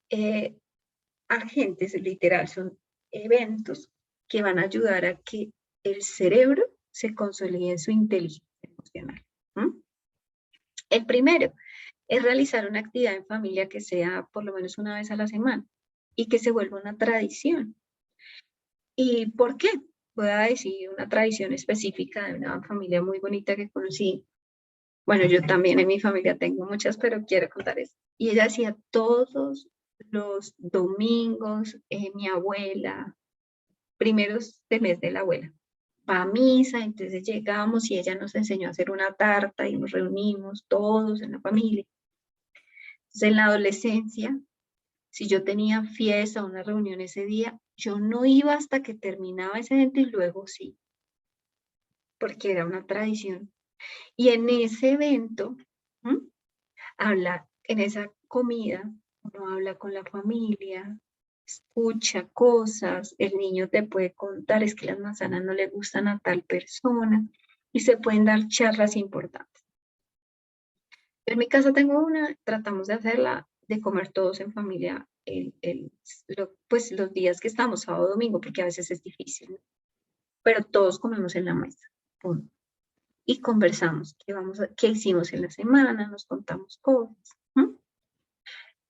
agentes, literal, son eventos que van a ayudar a que el cerebro se consolide en su inteligencia emocional. El primero es realizar una actividad en familia que sea por lo menos una vez a la semana y que se vuelva una tradición. ¿Y por qué? Voy a decir una tradición específica de una familia muy bonita que conocí. Bueno, yo también en mi familia tengo muchas, pero quiero contar esto. Y ella hacía todos los domingos, mi abuela, primeros de mes de la abuela, va a misa, entonces llegamos y ella nos enseñó a hacer una tarta y nos reunimos todos en la familia. Entonces en la adolescencia, si yo tenía fiesta o una reunión ese día, yo no iba hasta que terminaba ese evento y luego sí, porque era una tradición. Y en ese evento, en esa comida, uno habla con la familia, escucha cosas, el niño te puede contar, es que las manzanas no le gustan a tal persona, y se pueden dar charlas importantes. En mi casa tengo una, tratamos de hacerla, de comer todos en familia, pues los días que estamos, sábado, domingo, porque a veces es difícil, ¿no? Pero todos comemos en la mesa, punto. Y conversamos qué hicimos en la semana, nos contamos cosas.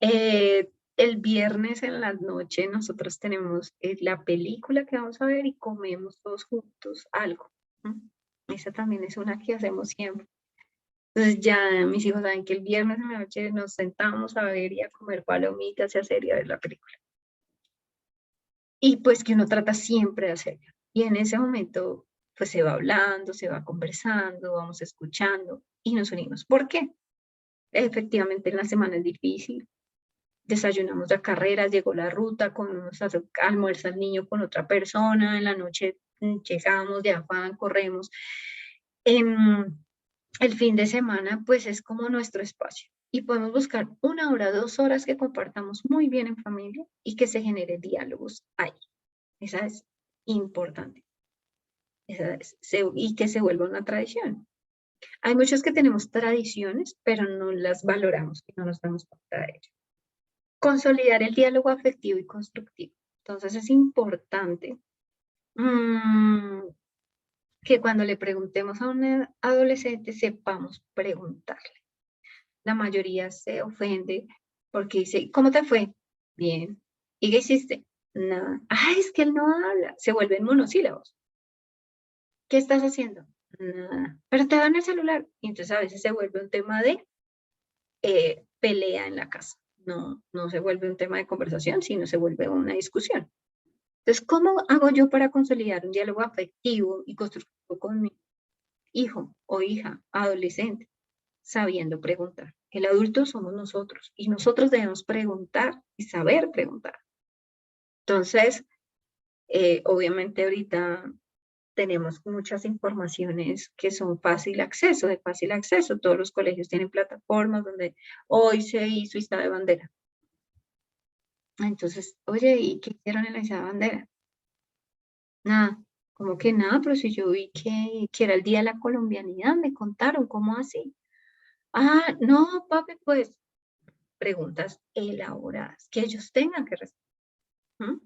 El viernes en la noche nosotros tenemos la película que vamos a ver y comemos todos juntos algo. Esa también es una que hacemos siempre. Entonces ya mis hijos saben que el viernes en la noche nos sentamos a ver y a comer palomitas y a hacer y a ver la película. Y pues que uno trata siempre de hacerlo. Y en ese momento pues se va hablando, se va conversando, vamos escuchando y nos unimos. ¿Por qué? Efectivamente en la semana es difícil. Desayunamos de carreras, llegó la ruta, almuerza el niño con otra persona, en la noche llegamos de afán, corremos. El fin de semana, pues es como nuestro espacio y podemos buscar 1 hora, 2 horas que compartamos muy bien en familia y que se genere diálogos ahí. Esa es importante. Y que se vuelva una tradición. Hay muchos que tenemos tradiciones, pero no las valoramos y no nos damos cuenta de ello. Consolidar el diálogo afectivo y constructivo. Entonces es importante que cuando le preguntemos a un adolescente sepamos preguntarle. La mayoría se ofende porque dice, ¿cómo te fue? Bien. ¿Y qué hiciste? Nada. Ay, es que él no habla. Se vuelven monosílabos. ¿Qué estás haciendo? Nada. Pero te dan el celular. Y entonces a veces se vuelve un tema de pelea en la casa. No, no se vuelve un tema de conversación, sino se vuelve una discusión. Entonces, ¿cómo hago yo para consolidar un diálogo afectivo y constructivo con mi hijo o hija adolescente? Sabiendo preguntar. El adulto somos nosotros y nosotros debemos preguntar y saber preguntar. Entonces, obviamente ahorita tenemos muchas informaciones que son fácil acceso, de fácil acceso. Todos los colegios tienen plataformas donde hoy se hizo izada de bandera. Entonces, oye, ¿y qué hicieron en la izada de bandera? Nada, como que nada, pero si yo vi que era el Día de la Colombianidad, me contaron, ¿cómo así? Ah, no, papi, pues preguntas elaboradas que ellos tengan que responder. ¿Mm?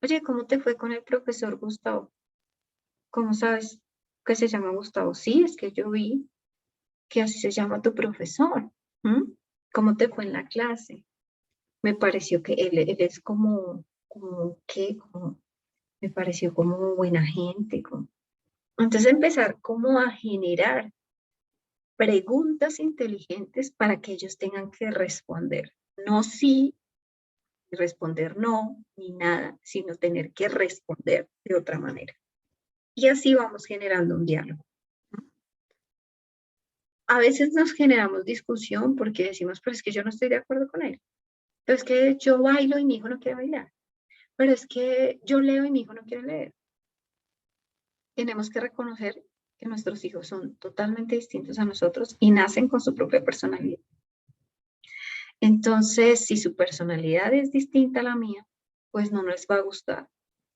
Oye, ¿cómo te fue con el profesor Gustavo? ¿Cómo sabes que se llama Gustavo? Sí, es que yo vi que así se llama tu profesor. ¿Mm? ¿Cómo te fue en la clase? Me pareció que él es como, me pareció como buena gente. Entonces empezar como a generar preguntas inteligentes para que ellos tengan que responder. No sí, responder no, ni nada, sino tener que responder de otra manera. Y así vamos generando un diálogo. A veces nos generamos discusión porque decimos, pero es que yo no estoy de acuerdo con él. Pero es que yo bailo y mi hijo no quiere bailar. Pero es que yo leo y mi hijo no quiere leer. Tenemos que reconocer que nuestros hijos son totalmente distintos a nosotros y nacen con su propia personalidad. Entonces, si su personalidad es distinta a la mía, pues no les va a gustar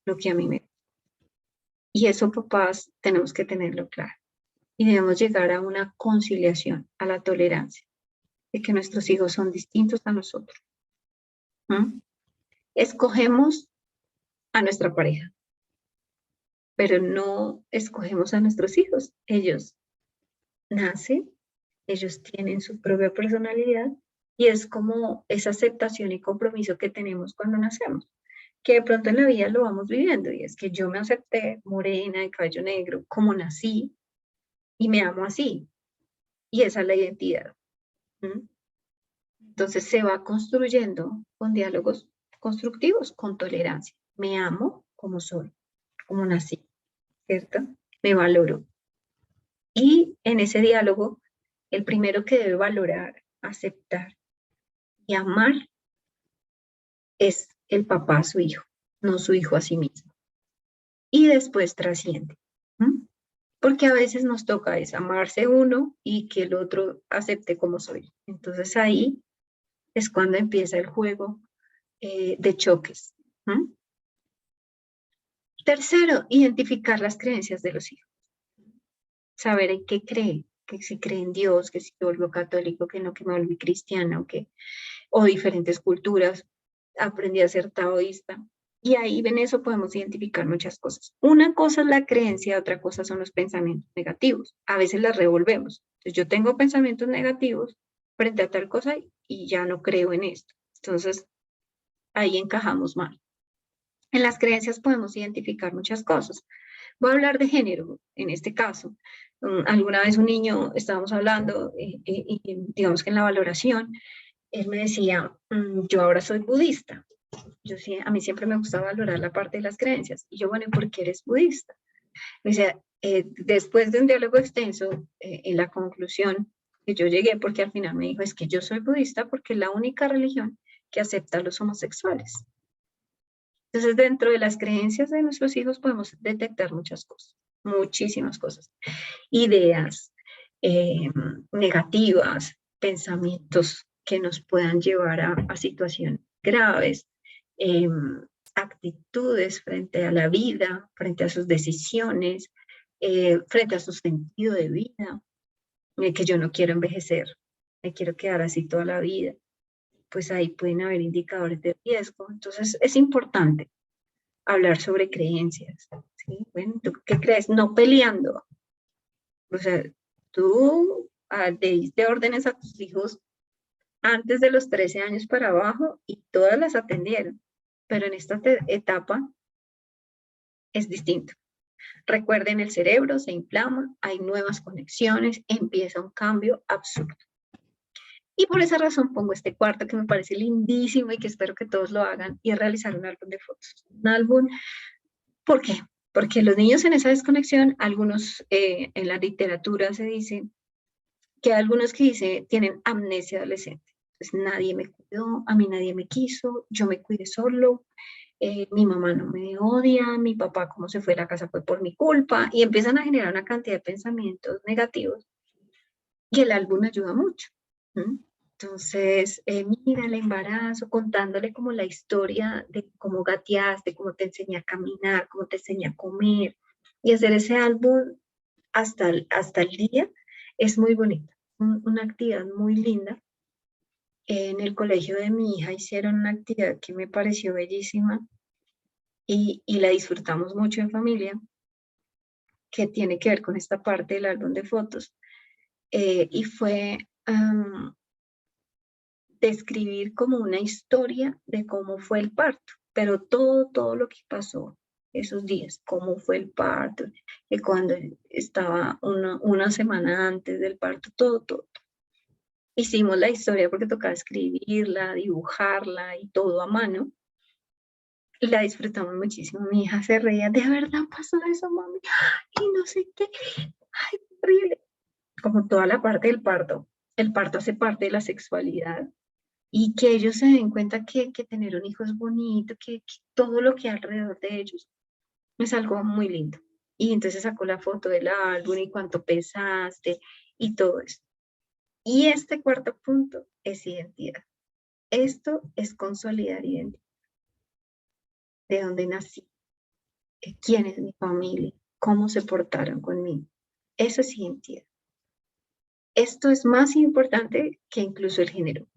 lo que a mí me gusta. Y eso, papás, tenemos que tenerlo claro. Y debemos llegar a una conciliación, a la tolerancia, de que nuestros hijos son distintos a nosotros. ¿Mm? Escogemos a nuestra pareja, pero no escogemos a nuestros hijos. Ellos nacen, ellos tienen su propia personalidad y es como esa aceptación y compromiso que tenemos cuando nacemos, que de pronto en la vida lo vamos viviendo y es que yo me acepté morena, de cabello negro, como nací y me amo así y esa es la identidad. ¿Mm? Entonces se va construyendo con diálogos constructivos, con tolerancia. Me amo como soy, como nací, ¿cierto? Me valoro. Y en ese diálogo, el primero que debe valorar, aceptar y amar es el papá a su hijo, no su hijo a sí mismo. Y después trasciende. ¿Mm? Porque a veces nos toca es amarse uno y que el otro acepte como soy. Entonces ahí es cuando empieza el juego de choques. ¿Mm? Tercero, identificar las creencias de los hijos. Saber en qué cree, que si cree en Dios, que si me vuelvo católico, que no, que me volví cristiano, o diferentes culturas. Aprendí a ser taoísta. Y ahí en eso podemos identificar muchas cosas. Una cosa es la creencia, otra cosa son los pensamientos negativos. A veces las revolvemos. Entonces, yo tengo pensamientos negativos frente a tal cosa y ya no creo en esto. Entonces, ahí encajamos mal. En las creencias podemos identificar muchas cosas. Voy a hablar de género en este caso. Alguna vez un niño, estábamos hablando, y digamos que en la valoración, él me decía, yo ahora soy budista. Yo sí, a mí siempre me gusta valorar la parte de las creencias. Y yo, bueno, ¿y por qué eres budista? Me decía, después de un diálogo extenso, en la conclusión que yo llegué, porque al final me dijo, es que yo soy budista porque es la única religión que acepta a los homosexuales. Entonces, dentro de las creencias de nuestros hijos podemos detectar muchas cosas, muchísimas cosas. Ideas negativas, pensamientos que nos puedan llevar a situaciones graves, eh, actitudes frente a la vida, frente a sus decisiones, frente a su sentido de vida, que yo no quiero envejecer, me quiero quedar así toda la vida. Pues ahí pueden haber indicadores de riesgo. Entonces, es importante hablar sobre creencias. ¿Sí? Bueno, ¿tú qué crees? No peleando. O sea, tú le diste órdenes a tus hijos antes de los 13 años para abajo y todas las atendieron. pero en esta etapa es distinto. Recuerden, el cerebro se inflama, hay nuevas conexiones, empieza un cambio absurdo. Y por esa razón pongo este cuarto que me parece lindísimo y que espero que todos lo hagan, y es realizar un álbum de fotos. Un álbum, ¿por qué? Porque los niños en esa desconexión, algunos en la literatura se dice que hay algunos que tienen amnesia adolescente. Pues nadie me cuidó, a mí nadie me quiso, yo me cuidé solo, mi mamá no me odia, mi papá como se fue de la casa fue por mi culpa, y empiezan a generar una cantidad de pensamientos negativos, y el álbum ayuda mucho. Entonces, mira el embarazo, contándole como la historia de cómo gateaste, cómo te enseñé a caminar, cómo te enseñé a comer, y hacer ese álbum hasta el día es muy bonito, una actividad muy linda. En el colegio de mi hija hicieron una actividad que me pareció bellísima y la disfrutamos mucho en familia, que tiene que ver con esta parte del álbum de fotos, y fue describir como una historia de cómo fue el parto, pero todo lo que pasó esos días, cómo fue el parto, que cuando estaba una semana antes del parto, todo. Hicimos la historia porque tocaba escribirla, dibujarla y todo a mano. Y la disfrutamos muchísimo. Mi hija se reía, ¿de verdad pasó eso, mami? Y no sé qué. Ay, horrible. Como toda la parte del parto. El parto hace parte de la sexualidad. Y que ellos se den cuenta que tener un hijo es bonito, que todo lo que hay alrededor de ellos es algo muy lindo. Y entonces sacó la foto del álbum y cuánto pesaste y todo eso. Y este cuarto punto es identidad. Esto es consolidar identidad. De dónde nací, quién es mi familia, cómo se portaron conmigo. Eso es identidad. Esto es más importante que incluso el género,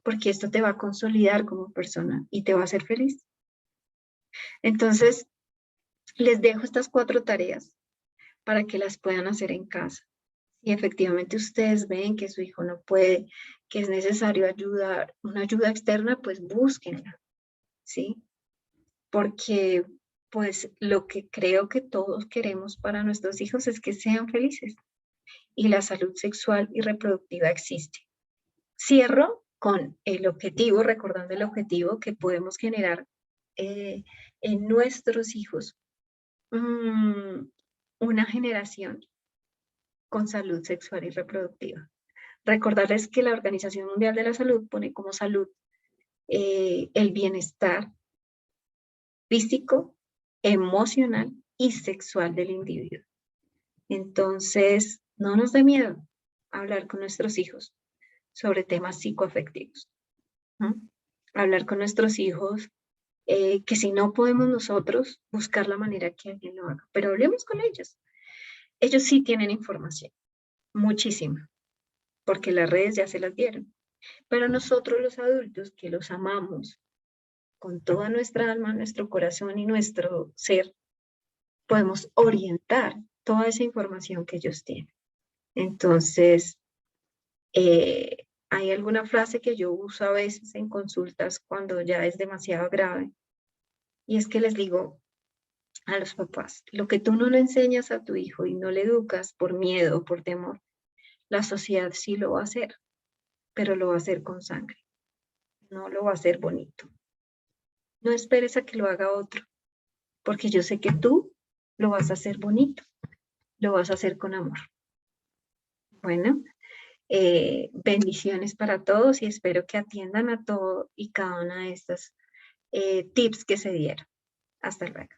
porque esto te va a consolidar como persona y te va a hacer feliz. Entonces, les dejo estas 4 tareas para que las puedan hacer en casa. Si efectivamente ustedes ven que su hijo no puede, que es necesario ayudar, una ayuda externa, pues búsquenla, ¿sí? Porque pues lo que creo que todos queremos para nuestros hijos es que sean felices y la salud sexual y reproductiva existe. Cierro con el objetivo, recordando el objetivo que podemos generar en nuestros hijos, una generación con salud sexual y reproductiva. Recordarles que la Organización Mundial de la Salud pone como salud el bienestar físico, emocional y sexual del individuo. Entonces, no nos dé miedo hablar con nuestros hijos sobre temas psicoafectivos. Hablar con nuestros hijos que si no podemos nosotros, buscar la manera que alguien lo haga. Pero hablemos con ellos. Ellos sí tienen información, muchísima, porque las redes ya se las dieron. Pero nosotros los adultos que los amamos con toda nuestra alma, nuestro corazón y nuestro ser, podemos orientar toda esa información que ellos tienen. Entonces, hay alguna frase que yo uso a veces en consultas cuando ya es demasiado grave, y es que les digo a los papás, lo que tú no le enseñas a tu hijo y no le educas por miedo o por temor, la sociedad sí lo va a hacer, pero lo va a hacer con sangre, no lo va a hacer bonito. No esperes a que lo haga otro, porque yo sé que tú lo vas a hacer bonito, lo vas a hacer con amor. Bueno, bendiciones para todos y espero que atiendan a todo y cada una de estas tips que se dieron. Hasta luego.